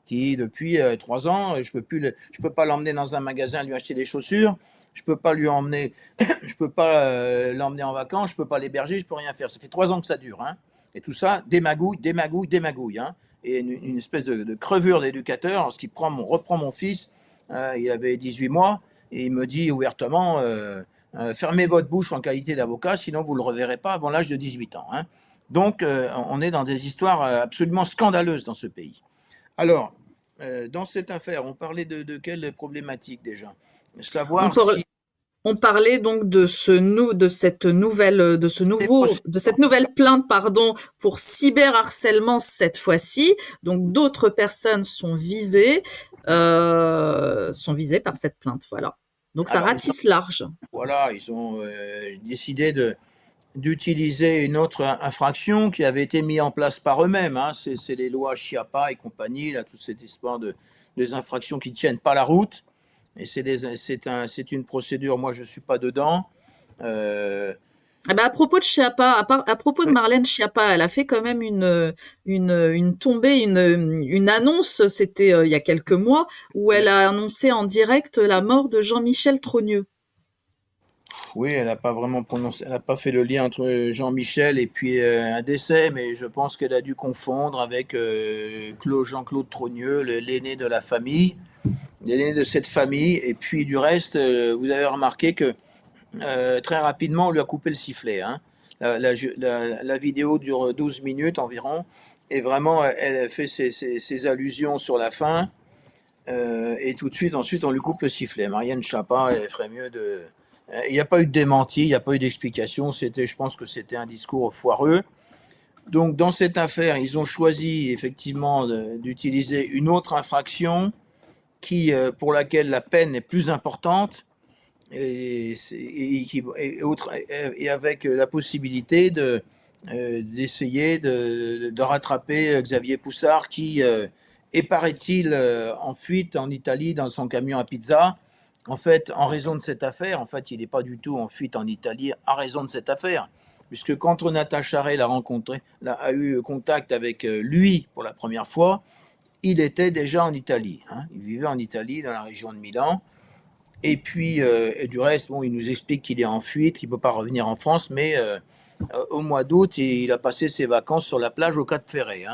qui depuis 3 ans, je peux pas l'emmener dans un magasin lui acheter des chaussures, je peux pas je peux pas l'emmener en vacances, je peux pas l'héberger, je peux rien faire. Ça fait 3 ans que ça dure, et tout ça démagouille, et une espèce de crevure d'éducateur lorsqu'il reprend mon fils, il avait 18 mois, et il me dit ouvertement fermez votre bouche en qualité d'avocat, sinon vous ne le reverrez pas avant l'âge de 18 ans. Donc on est dans des histoires absolument scandaleuses dans ce pays. Alors, dans cette affaire, on parlait de quelle problématique déjà? On, Savoir par- si on parlait donc de cette nouvelle plainte, pardon, pour cyberharcèlement cette fois-ci. Donc d'autres personnes sont visées par cette plainte. Voilà. Donc ça alors ratisse large. ils ont décidé d'utiliser une autre infraction qui avait été mise en place par eux-mêmes. C'est les lois Chiappa et compagnie, là, toute cette histoire des infractions qui ne tiennent pas la route. Et c'est une procédure, moi je ne suis pas dedans. Ah bah, à propos de Schiappa, à propos de Marlène Schiappa, elle a fait quand même une tombée, une annonce, c'était il y a quelques mois, où elle a annoncé en direct la mort de Jean-Michel Trogneux. Oui, elle n'a pas vraiment prononcé, elle n'a pas fait le lien entre Jean-Michel et puis un décès, mais je pense qu'elle a dû confondre avec Jean-Claude Trogneux, l'aîné de la famille, l'aîné de cette famille. Et puis du reste, vous avez remarqué que très rapidement, on lui a coupé le sifflet. La vidéo dure 12 minutes environ, et vraiment, elle fait ses allusions sur la fin, et tout de suite, ensuite, on lui coupe le sifflet. Marianne Chapa, elle ferait mieux de... Il n'y a pas eu de démenti, il n'y a pas eu d'explication. Je pense que c'était un discours foireux. Donc, dans cette affaire, ils ont choisi effectivement d'utiliser une autre infraction pour laquelle la peine est plus importante, et avec la possibilité d'essayer de rattraper Xavier Poussard qui est, paraît-il, en fuite en Italie dans son camion à pizza. En fait, en raison de cette affaire, en fait, il n'est pas du tout en fuite en Italie à raison de cette affaire, puisque quand Natacha Ray a eu contact avec lui pour la première fois, il était déjà en Italie. Il vivait en Italie, dans la région de Milan. Et puis, et du reste, il nous explique qu'il est en fuite, qu'il ne peut pas revenir en France, mais au mois d'août, il a passé ses vacances sur la plage au Cap Ferret.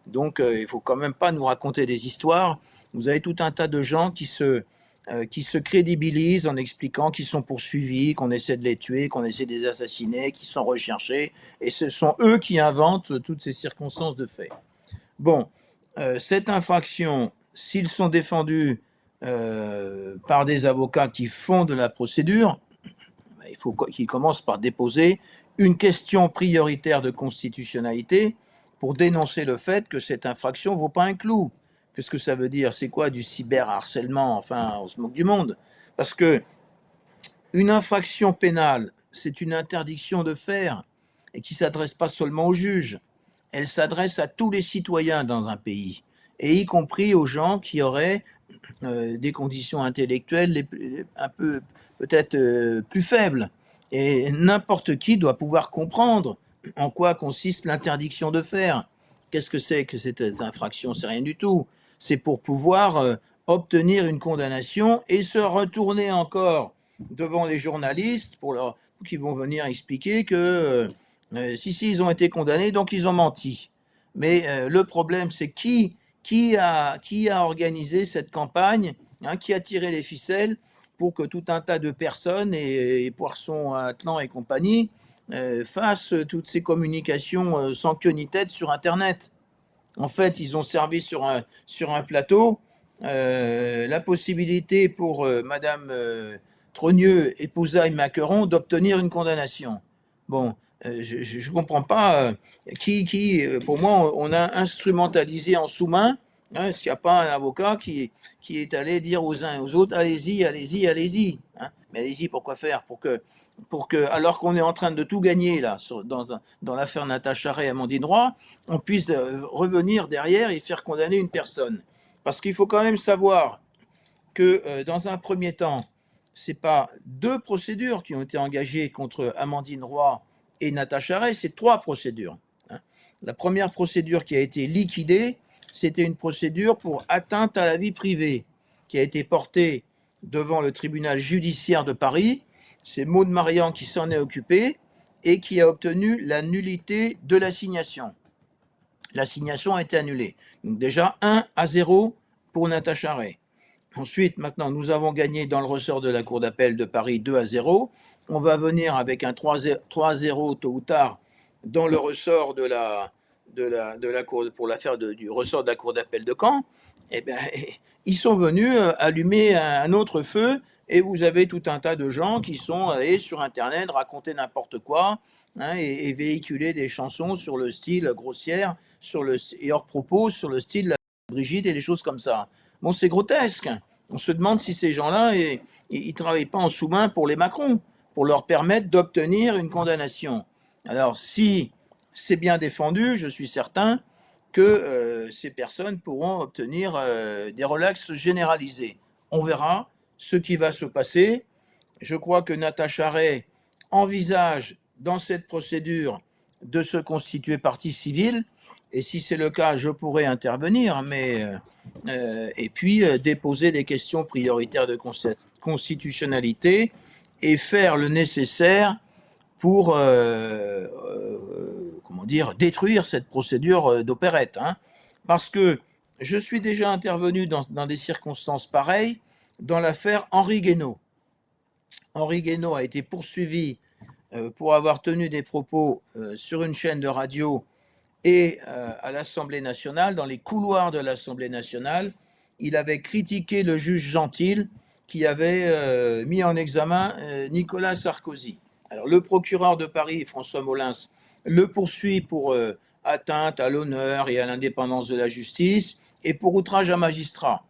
Donc, il ne faut quand même pas nous raconter des histoires. Vous avez tout un tas de gens qui se crédibilisent en expliquant qu'ils sont poursuivis, qu'on essaie de les tuer, qu'on essaie de les assassiner, qu'ils sont recherchés. Et ce sont eux qui inventent toutes ces circonstances de fait. Bon, cette infraction, s'ils sont défendus par des avocats qui font de la procédure, il faut qu'ils commencent par déposer une question prioritaire de constitutionnalité pour dénoncer le fait que cette infraction ne vaut pas un clou. Qu'est-ce que ça veut dire? C'est quoi du cyberharcèlement? Enfin, on se moque du monde. Parce que une infraction pénale, c'est une interdiction de faire, et qui ne s'adresse pas seulement aux juges. Elle s'adresse à tous les citoyens dans un pays, et y compris aux gens qui auraient des conditions intellectuelles un peu peut-être plus faibles. Et n'importe qui doit pouvoir comprendre en quoi consiste l'interdiction de faire. Qu'est-ce que c'est que cette infraction? C'est rien du tout. C'est pour pouvoir obtenir une condamnation et se retourner encore devant les journalistes qui vont venir expliquer que si, ils ont été condamnés, donc ils ont menti. Mais le problème, c'est qui a organisé cette campagne, qui a tiré les ficelles pour que tout un tas de personnes, et Poisson, Atlan et compagnie, fassent toutes ces communications sans queue ni tête sur Internet. En fait, ils ont servi sur un plateau la possibilité pour Madame Trogneux, épousaille Macron, d'obtenir une condamnation. Bon, je ne comprends pas pour moi, on a instrumentalisé en sous-main. Hein, est-ce qu'il n'y a pas un avocat qui est allé dire aux uns et aux autres, allez-y, allez-y, allez-y. Hein, mais allez-y, pourquoi faire? Pour que, alors qu'on est en train de tout gagner là, dans l'affaire Natacha Ray et Amandine Roy, on puisse revenir derrière et faire condamner une personne. Parce qu'il faut quand même savoir que dans un premier temps, ce n'est pas 2 procédures qui ont été engagées contre Amandine Roy et Natacha Ray, c'est 3 procédures. Hein. La première procédure qui a été liquidée, c'était une procédure pour atteinte à la vie privée, qui a été portée devant le tribunal judiciaire de Paris. C'est Maud Marian qui s'en est occupée et qui a obtenu la nullité de l'assignation. L'assignation a été annulée. Donc déjà 1-0 pour Natacha Ray. Ensuite, maintenant, nous avons gagné dans le ressort de la Cour d'appel de Paris 2-0. On va venir avec un 3-0 tôt ou tard dans le ressort de la Cour, pour l'affaire du ressort de la Cour d'appel de Caen. Eh bien, ils sont venus allumer un autre feu et vous avez tout un tas de gens qui sont allés sur Internet raconter n'importe quoi, hein, et véhiculer des chansons sur le style grossière et hors propos, sur le style Brigitte et des choses comme ça. Bon, c'est grotesque. On se demande si ces gens-là, ils ne travaillent pas en sous-main pour les Macron, pour leur permettre d'obtenir une condamnation. Alors, si c'est bien défendu, je suis certain que ces personnes pourront obtenir des relax généralisés. On verra ce qui va se passer. Je crois que Natacha Ray envisage dans cette procédure de se constituer partie civile. Et si c'est le cas, je pourrais intervenir, et puis déposer des questions prioritaires de constitutionnalité et faire le nécessaire pour détruire cette procédure d'opérette. Hein. Parce que je suis déjà intervenu dans des circonstances pareilles dans l'affaire Henri Guénaud. Henri Guénaud a été poursuivi pour avoir tenu des propos sur une chaîne de radio et à l'Assemblée nationale, dans les couloirs de l'Assemblée nationale. Il avait critiqué le juge Gentil qui avait mis en examen Nicolas Sarkozy. Alors le procureur de Paris, François Molins, le poursuit pour atteinte à l'honneur et à l'indépendance de la justice et pour outrage à magistrat.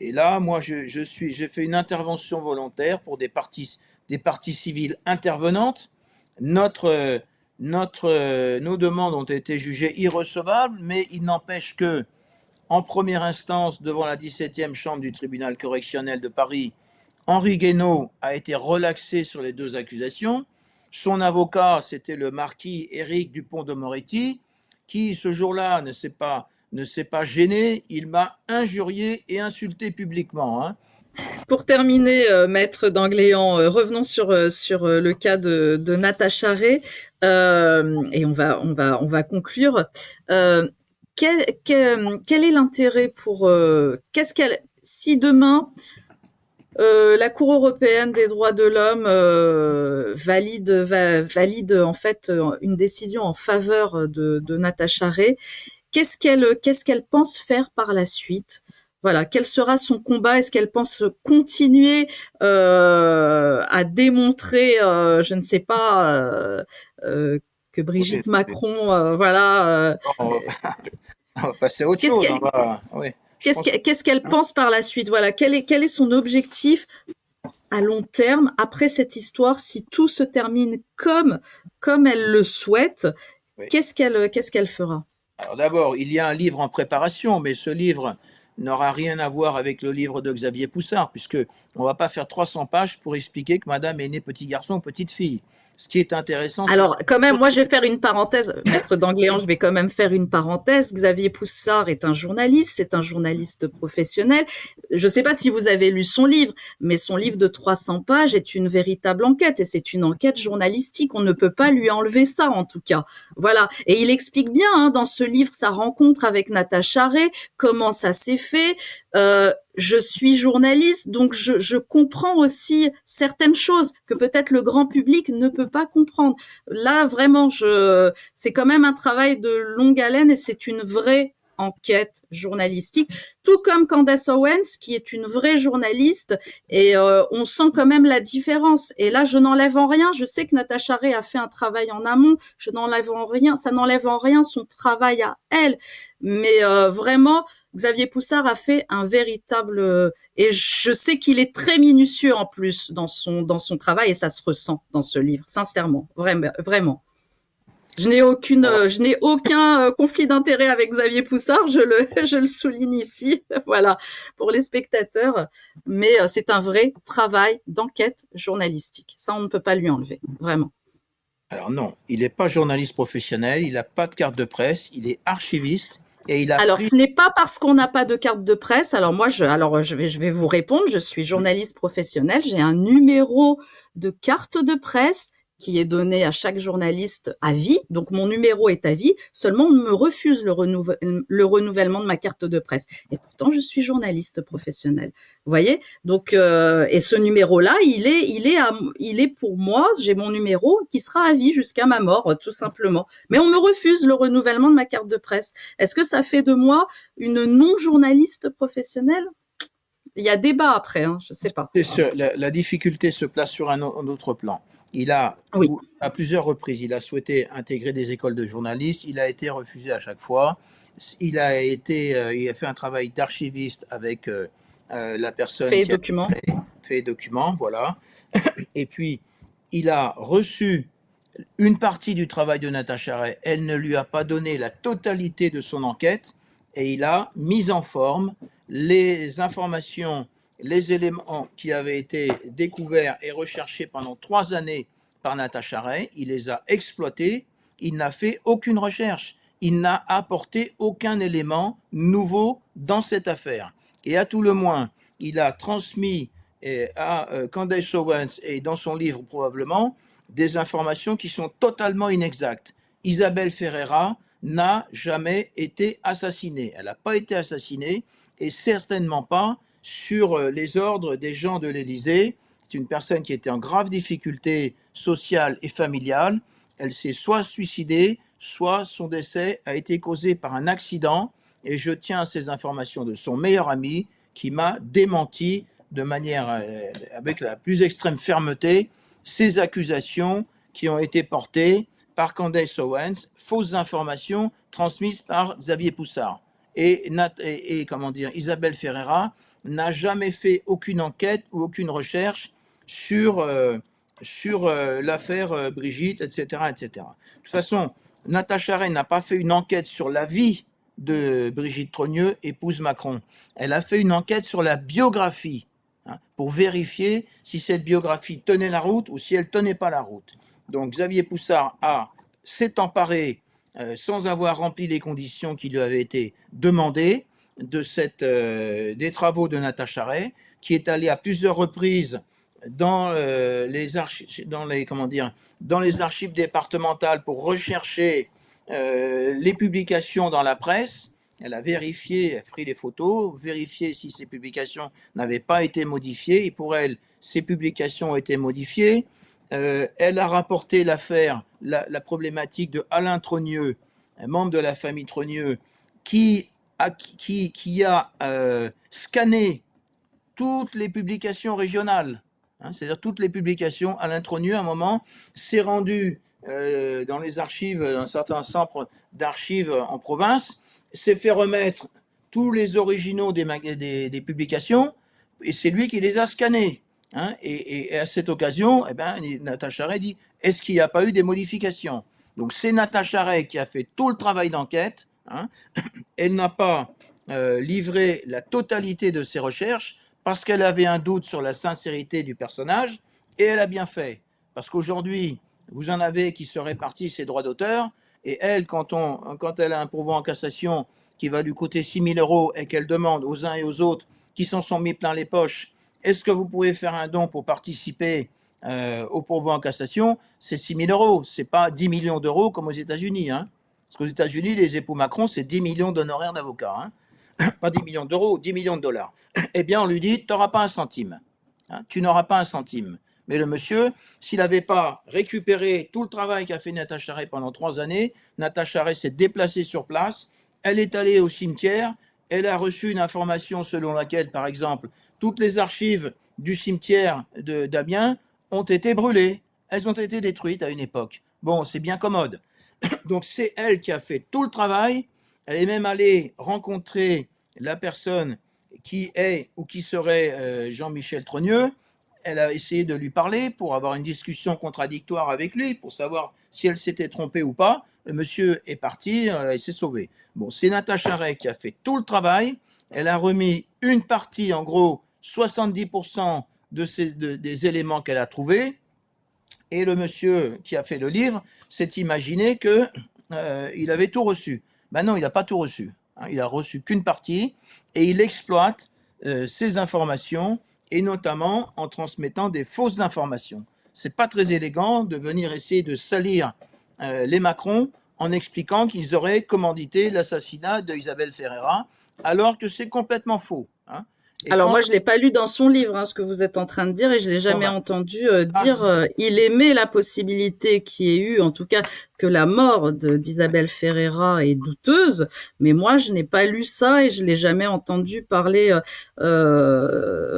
Et là, moi, j'ai fait une intervention volontaire pour des parties civiles intervenantes. Nos demandes ont été jugées irrecevables, mais il n'empêche que, en première instance, devant la 17e chambre du tribunal correctionnel de Paris, Henri Guénaud a été relaxé sur les 2 accusations. Son avocat, c'était le marquis Éric Dupond-de Moretti, qui, ce jour-là, ne s'est pas gêné. Il m'a injurié et insulté publiquement. Hein. Pour terminer, Maître d'Angléan, revenons sur le cas de Natacha Ray, et on va conclure. Quel est l'intérêt pour si demain la Cour européenne des droits de l'homme valide en fait une décision en faveur de Natacha Ray, qu'est-ce qu'elle pense faire par la suite? Voilà, quel sera son combat? Est-ce qu'elle pense continuer à démontrer, je ne sais pas, que Brigitte Macron, on va passer à autre chose. Qu'est-ce qu'elle pense par la suite? Voilà, quel est son objectif à long terme après cette histoire? Si tout se termine comme elle le souhaite, oui. Qu'est-ce qu'elle fera? Alors d'abord, il y a un livre en préparation, mais ce livre n'aura rien à voir avec le livre de Xavier Poussard, puisque on va pas faire 300 pages pour expliquer que madame est née petit garçon ou petite fille. Ce qui est intéressant... Alors, quand même, moi, je vais faire une parenthèse. Maître d'Angléan, je vais quand même faire une parenthèse. Xavier Poussard est un journaliste, c'est un journaliste professionnel. Je ne sais pas si vous avez lu son livre, mais son livre de 300 pages est une véritable enquête, et c'est une enquête journalistique. On ne peut pas lui enlever ça, en tout cas. Voilà. Et il explique bien, dans ce livre, sa rencontre avec Natacha Ray, comment ça s'est fait. Je suis journaliste, donc je comprends aussi certaines choses que peut-être le grand public ne peut pas comprendre. Là, vraiment, c'est quand même un travail de longue haleine et c'est une vraie enquête journalistique, tout comme Candace Owens, qui est une vraie journaliste, et on sent quand même la différence. Et là, je n'enlève en rien. Je sais que Natacha Ray a fait un travail en amont. Je n'enlève en rien. Ça n'enlève en rien son travail à elle. Mais vraiment, Xavier Poussard a fait un véritable et je sais qu'il est très minutieux en plus dans son travail et ça se ressent dans ce livre, sincèrement, vraiment. Je n'ai aucun conflit d'intérêt avec Xavier Poussard, je le souligne ici, voilà, pour les spectateurs. Mais c'est un vrai travail d'enquête journalistique. Ça, on ne peut pas lui enlever, vraiment. Alors non, il n'est pas journaliste professionnel, il n'a pas de carte de presse, il est archiviste et il a Alors, pris... ce n'est pas parce qu'on n'a pas de carte de presse. Alors moi, je vais vous répondre. Je suis journaliste professionnelle. J'ai un numéro de carte de presse qui est donné à chaque journaliste à vie. Donc mon numéro est à vie. Seulement, on me refuse le renouvellement de ma carte de presse. Et pourtant, je suis journaliste professionnelle. Vous voyez? Donc et ce numéro-là, il est pour moi. J'ai mon numéro qui sera à vie jusqu'à ma mort, tout simplement. Mais on me refuse le renouvellement de ma carte de presse. Est-ce que ça fait de moi une non-journaliste professionnelle? Il y a débat après, hein, je sais pas. La difficulté se place sur un autre plan. Il a, Oui. à plusieurs reprises, il a souhaité intégrer des écoles de journalistes. Il a été refusé à chaque fois. Il a fait un travail d'archiviste avec la personne Fait qui a document. fait document, voilà. Et puis, il a reçu une partie du travail de Natacha Ray. Elle ne lui a pas donné la totalité de son enquête et il a mis en forme les informations, les éléments qui avaient été découverts et recherchés pendant 3 années par Natacha Ray. Il les a exploités. Il n'a fait aucune recherche. Il n'a apporté aucun élément nouveau dans cette affaire. Et à tout le moins, il a transmis à Candace Owens et dans son livre probablement des informations qui sont totalement inexactes. Isabelle Ferreira n'a jamais été assassinée. Elle n'a pas été assassinée et certainement pas sur les ordres des gens de l'Élysée. C'est une personne qui était en grave difficulté sociale et familiale. Elle s'est soit suicidée, soit son décès a été causé par un accident. Et je tiens à ces informations de son meilleur ami qui m'a démenti de manière avec la plus extrême fermeté ces accusations qui ont été portées par Candace Owens, fausses informations transmises par Xavier Poussard. Et comment dire, Isabelle Ferreira n'a jamais fait aucune enquête ou aucune recherche sur l'affaire Brigitte, etc., etc. De toute façon, Natacha Ray n'a pas fait une enquête sur la vie de Brigitte Trogneux, épouse Macron. Elle a fait une enquête sur la biographie, pour vérifier si cette biographie tenait la route ou si elle ne tenait pas la route. Donc Xavier Poussard s'est emparé, sans avoir rempli les conditions qui lui avaient été demandées, des travaux de Natacha Ray, qui est allé à plusieurs reprises dans les archives départementales pour rechercher les publications dans la presse. Elle a vérifié, elle a pris les photos, vérifié si ces publications n'avaient pas été modifiées. Et pour elle, ces publications ont été modifiées. Elle a rapporté l'affaire, la problématique de Alain Trogneux, un membre de la famille Trogneux, qui a scanné toutes les publications régionales. C'est-à-dire toutes les publications. Alain Trogneux, à un moment, s'est rendu dans les archives, dans certains centres d'archives en province, s'est fait remettre tous les originaux des publications et c'est lui qui les a scannés. Et à cette occasion, Natacha Ray dit, est-ce qu'il n'y a pas eu des modifications? Donc c'est Natacha Ray qui a fait tout le travail d'enquête. Elle n'a pas livré la totalité de ses recherches parce qu'elle avait un doute sur la sincérité du personnage et elle a bien fait. Parce qu'aujourd'hui, vous en avez qui se répartissent ses droits d'auteur. Et elle, quand elle a un pourvoi en cassation qui va lui coûter 6 000 € et qu'elle demande aux uns et aux autres qui s'en sont mis plein les poches, est-ce que vous pouvez faire un don pour participer au pourvoi en cassation? C'est 6 000 €, c'est pas 10 millions d'euros comme aux États-Unis. Parce qu'aux États-Unis, les époux Macron, c'est 10 millions d'honoraires d'avocats. pas 10 millions d'euros, 10 millions de dollars. Eh bien, on lui dit, tu n'auras pas un centime. Hein, tu n'auras pas un centime. Mais le monsieur, s'il n'avait pas récupéré tout le travail qu'a fait Natacha Ray pendant 3 années, Natacha Ray s'est déplacée sur place, elle est allée au cimetière, elle a reçu une information selon laquelle, par exemple, toutes les archives du cimetière d'Amiens ont été brûlées. Elles ont été détruites à une époque. Bon, c'est bien commode. Donc c'est elle qui a fait tout le travail. Elle est même allée rencontrer la personne qui est ou qui serait Jean-Michel Trogneux. Elle a essayé de lui parler pour avoir une discussion contradictoire avec lui, pour savoir si elle s'était trompée ou pas. Le monsieur est parti, il s'est sauvé. Bon, c'est Natacha Ray qui a fait tout le travail. Elle a remis une partie, en gros, 70% des éléments qu'elle a trouvés. Et le monsieur qui a fait le livre s'est imaginé que il avait tout reçu. Ben non, il n'a pas tout reçu. Hein, il a reçu qu'une partie et il exploite ces informations et notamment en transmettant des fausses informations. C'est pas très élégant de venir essayer de salir les Macron en expliquant qu'ils auraient commandité l'assassinat d'Isabelle Ferreira, alors que c'est complètement faux. Hein. Et Alors quand moi, je l'ai pas lu dans son livre, hein, ce que vous êtes en train de dire, et je l'ai on jamais va... entendu dire il aimait la possibilité qui ait eu, en tout cas, que la mort d'Isabelle Ferreira est douteuse, mais moi, je n'ai pas lu ça et je l'ai jamais entendu parler,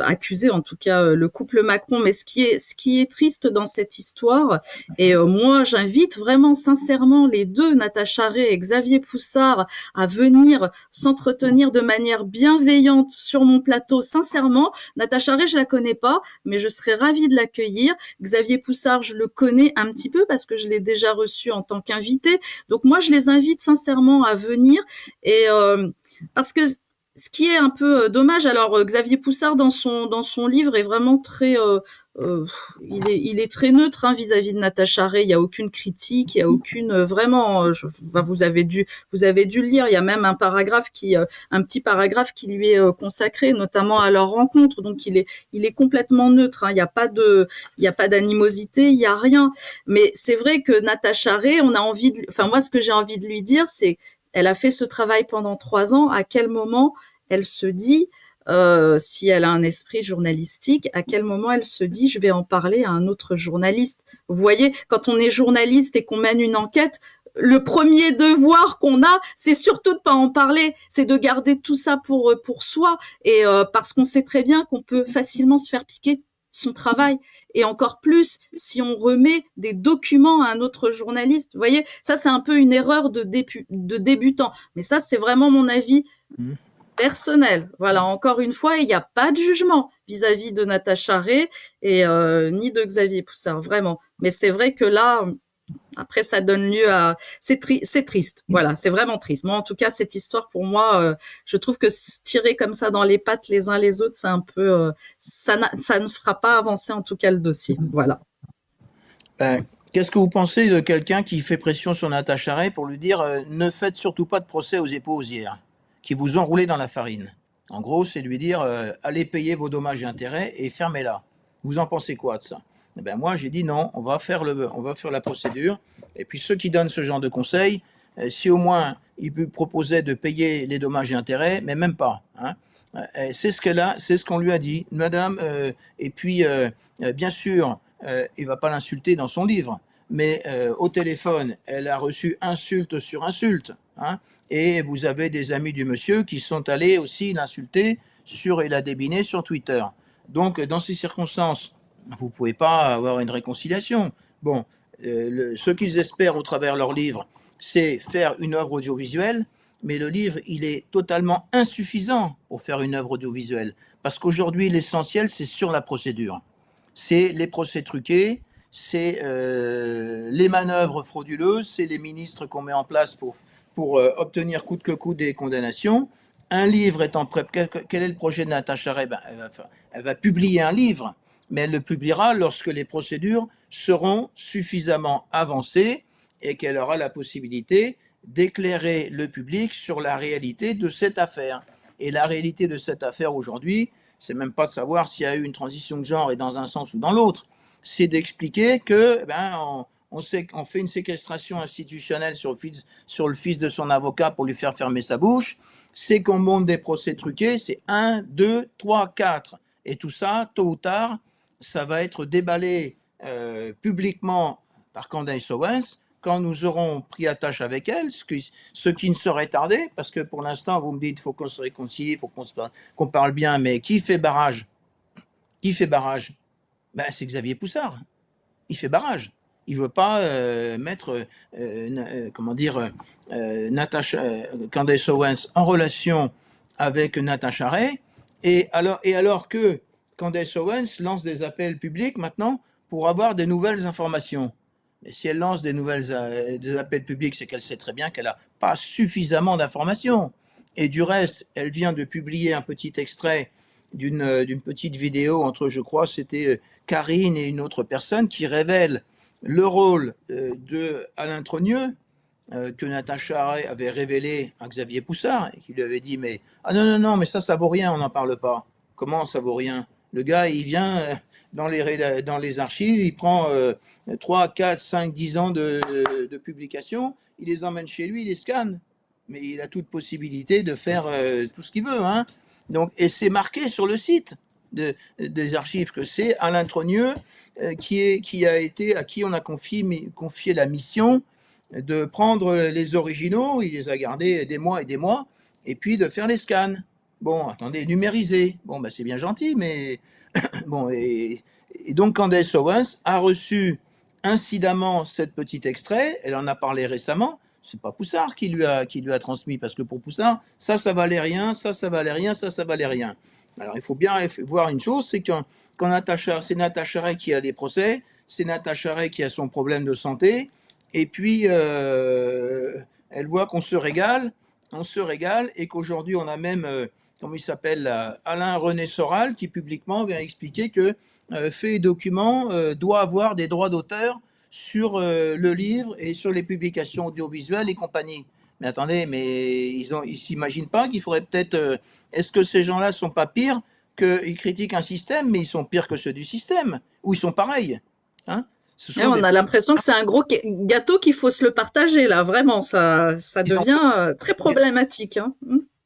accuser, en tout cas, le couple Macron. Mais ce qui est triste dans cette histoire, et moi, j'invite vraiment sincèrement les deux, Natacha Ray et Xavier Poussard, à venir s'entretenir de manière bienveillante sur mon plateau. Sincèrement, Natacha Ray, je la connais pas, mais je serais ravie de l'accueillir. Xavier Poussard, je le connais un petit peu parce que je l'ai déjà reçu en tant qu'invité. Donc moi, je les invite sincèrement à venir et parce que ce qui est un peu dommage, alors Xavier Poussard dans son livre est vraiment très euh, il est très neutre hein, vis-à-vis de Natacha Ray. Il y a aucune critique, il y a aucune vraiment. Vous avez dû le lire. Il y a même un petit paragraphe qui lui est consacré, notamment à leur rencontre. Donc il est complètement neutre. Hein. Il y a pas d'animosité, il y a rien. Mais c'est vrai que Natacha Ray, enfin moi ce que j'ai envie de lui dire, c'est elle a fait ce travail pendant 3 ans. À quel moment elle se dit si elle a un esprit journalistique, à quel moment elle se dit je vais en parler à un autre journaliste. Vous voyez, quand on est journaliste et qu'on mène une enquête, le premier devoir qu'on a, c'est surtout de pas en parler, c'est de garder tout ça pour soi et parce qu'on sait très bien qu'on peut facilement se faire piquer son travail et encore plus si on remet des documents à un autre journaliste. Vous voyez, ça c'est un peu une erreur de débutant, mais ça c'est vraiment mon avis personnel. Voilà, encore une fois, il n'y a pas de jugement vis-à-vis de Natacha Ray et ni de Xavier Poussard, vraiment. Mais c'est vrai que là, après, ça donne lieu à... C'est triste, voilà, c'est vraiment triste. Moi, en tout cas, cette histoire, pour moi, je trouve que tirer comme ça dans les pattes les uns les autres, c'est un peu... ça ne fera pas avancer, en tout cas, le dossier. Voilà. Qu'est-ce que vous pensez de quelqu'un qui fait pression sur Natacha Ray pour lui dire ne faites surtout pas de procès aux épousières qui vous ont roulé dans la farine. En gros, c'est lui dire allez payer vos dommages et intérêts et fermez-la. Vous en pensez quoi de ça? Eh ben moi, j'ai dit non, on va faire la procédure. Et puis ceux qui donnent ce genre de conseils, si au moins ils proposaient de payer les dommages et intérêts, mais même pas. Hein. C'est ce qu'on lui a dit, madame. Et puis, bien sûr, il va pas l'insulter dans son livre, mais au téléphone, elle a reçu insulte sur insulte. Hein, et vous avez des amis du monsieur qui sont allés aussi l'insulter et la débiner sur Twitter. Donc, dans ces circonstances, vous ne pouvez pas avoir une réconciliation. Bon, ce qu'ils espèrent au travers leur livre, c'est faire une œuvre audiovisuelle, mais le livre, il est totalement insuffisant pour faire une œuvre audiovisuelle. Parce qu'aujourd'hui, l'essentiel, c'est sur la procédure. C'est les procès truqués, c'est les manœuvres frauduleuses, c'est les ministres qu'on met en place pour obtenir coûte que coûte des condamnations. Un livre étant prêt, quel est le projet de Natacha Ray? Elle va publier un livre, mais elle le publiera lorsque les procédures seront suffisamment avancées et qu'elle aura la possibilité d'éclairer le public sur la réalité de cette affaire. Et la réalité de cette affaire aujourd'hui, c'est même pas de savoir s'il y a eu une transition de genre et dans un sens ou dans l'autre, c'est d'expliquer que on fait une séquestration institutionnelle sur le fils de son avocat pour lui faire fermer sa bouche. C'est qu'on monte des procès truqués, c'est 1, 2, 3, 4. Et tout ça, tôt ou tard, ça va être déballé publiquement par Candace Owens quand nous aurons pris attache avec elle, ce qui ne saurait tarder, parce que pour l'instant, vous me dites qu'il faut qu'on se réconcilie, il faut qu'on parle bien, mais qui fait barrage? Qui fait barrage? Ben, c'est Xavier Poussard. Il fait barrage. Il ne veut pas mettre, Candace Owens en relation avec Natasha Ray. Et alors que Candace Owens lance des appels publics maintenant pour avoir des nouvelles informations. Et si elle lance des appels publics, c'est qu'elle sait très bien qu'elle n'a pas suffisamment d'informations. Et du reste, elle vient de publier un petit extrait d'une petite vidéo entre, je crois, c'était Karine et une autre personne qui révèle le rôle de Alain Trogneux que Natasha Ray avait révélé à Xavier Poussard et qui lui avait dit mais ah non mais ça vaut rien, on n'en parle pas. Comment ça vaut rien? Le gars il vient dans les archives, il prend 3, 4, 5, 10 ans de publication, il les emmène chez lui, il les scanne, mais il a toute possibilité de faire tout ce qu'il veut, hein. Donc, et c'est marqué sur le site des archives que c'est Alain Trogneux à qui on a confié la mission de prendre les originaux, il les a gardés des mois et des mois, et puis de faire les scans. Bon, attendez, numériser. Bon, ben c'est bien gentil, mais bon, et donc Candace Owens a reçu incidemment cette petite extrait, elle en a parlé récemment. C'est pas Poussard qui lui a transmis, parce que pour Poussard, ça valait rien, ça valait rien, ça valait rien. Alors il faut bien voir une chose, c'est que c'est Natasha Ray qui a des procès, c'est Natasha Ray qui a son problème de santé, et puis elle voit qu'on se régale, et qu'aujourd'hui on a même, comment il s'appelle, Alain René Soral, qui publiquement vient expliquer que Fait et Documents doit avoir des droits d'auteur sur le livre et sur les publications audiovisuelles et compagnie. Mais attendez, mais ils s'imaginent pas qu'il faudrait peut-être... est-ce que ces gens-là sont pas pires qu'ils critiquent un système, mais ils sont pires que ceux du système, ou ils sont pareils, hein? On a l'impression que c'est un gros gâteau qu'il faut se le partager, là. Vraiment, ça devient très problématique, hein.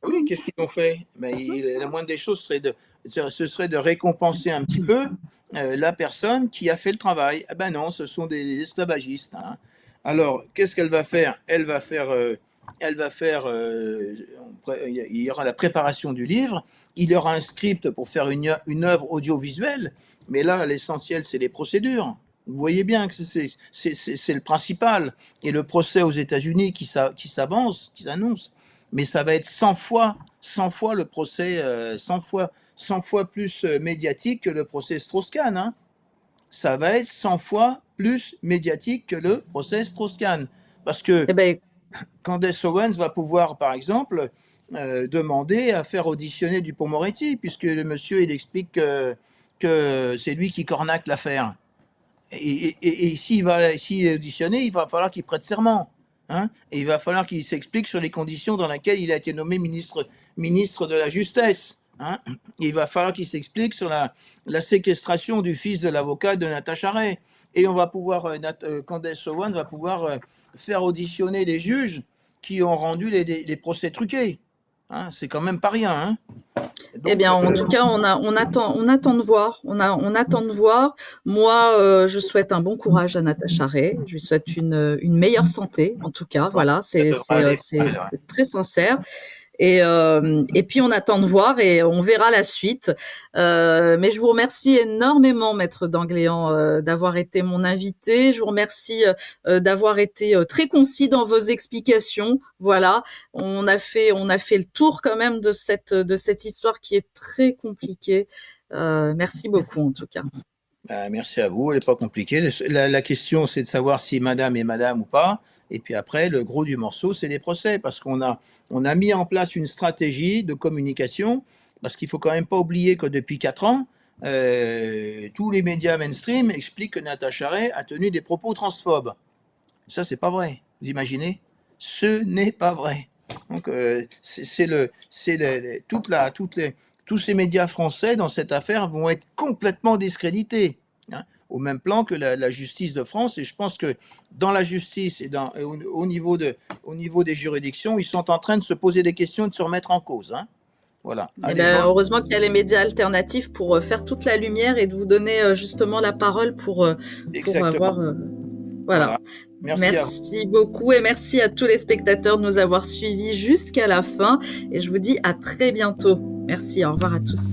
Oui, qu'est-ce qu'ils ont fait? Ben, la moindre des choses ce serait de récompenser un petit peu la personne qui a fait le travail. Eh ben non, ce sont des esclavagistes, hein. Alors, qu'est-ce qu'elle va faire? Il y aura la préparation du livre, il y aura un script pour faire une œuvre audiovisuelle, mais là, l'essentiel, c'est les procédures. Vous voyez bien que c'est le principal. Et le procès aux États-Unis qui s'avance, qui s'annonce, mais ça va être 100 fois le procès, 100 fois plus médiatique que le procès Strauss-Kahn, hein. Ça va être 100 fois plus médiatique que le procès Strauss-Kahn. Parce que Candace Owens va pouvoir, par exemple, demander à faire auditionner Dupond-Moretti, puisque le monsieur, il explique que c'est lui qui cornaque l'affaire. Et s'il est auditionné, il va falloir qu'il prête serment, hein, et il va falloir qu'il s'explique sur les conditions dans lesquelles il a été nommé ministre de la Justesse, hein. Il va falloir qu'il s'explique sur la séquestration du fils de l'avocat de Natasha Ray. Et on va pouvoir, Candace Owens va pouvoir faire auditionner les juges qui ont rendu les procès truqués, hein. C'est quand même pas rien, hein. Donc, eh bien, en tout cas, on attend de voir. On attend de voir. Moi, je souhaite un bon courage à Natasha Ray. Je lui souhaite une meilleure santé, en tout cas. Voilà, c'est très sincère. Et puis on attend de voir et on verra la suite. Mais je vous remercie énormément, Maître Dangléan, d'avoir été mon invité. Je vous remercie d'avoir été très concis dans vos explications. Voilà, on a fait le tour quand même de cette histoire qui est très compliquée. Merci beaucoup en tout cas. Merci à vous, elle n'est pas compliquée. La question, c'est de savoir si madame est madame ou pas. Et puis après, le gros du morceau, c'est les procès, parce qu'on a mis en place une stratégie de communication, parce qu'il ne faut quand même pas oublier que depuis 4 ans, tous les médias mainstream expliquent que Natasha Ray a tenu des propos transphobes. Ça, c'est pas vrai. Vous imaginez? Ce n'est pas vrai. Donc, tous ces médias français dans cette affaire vont être complètement discrédités, hein. au même plan que la justice de France. Et je pense que dans la justice et au niveau des juridictions, ils sont en train de se poser des questions et de se remettre en cause. Hein. Voilà. Eh Allez, ben, heureusement qu'il y a les médias alternatifs pour faire toute la lumière et de vous donner justement la parole pour exactement. avoir... voilà. Voilà. Merci à vous. Merci beaucoup et merci à tous les spectateurs de nous avoir suivis jusqu'à la fin. Et je vous dis à très bientôt. Merci, au revoir à tous.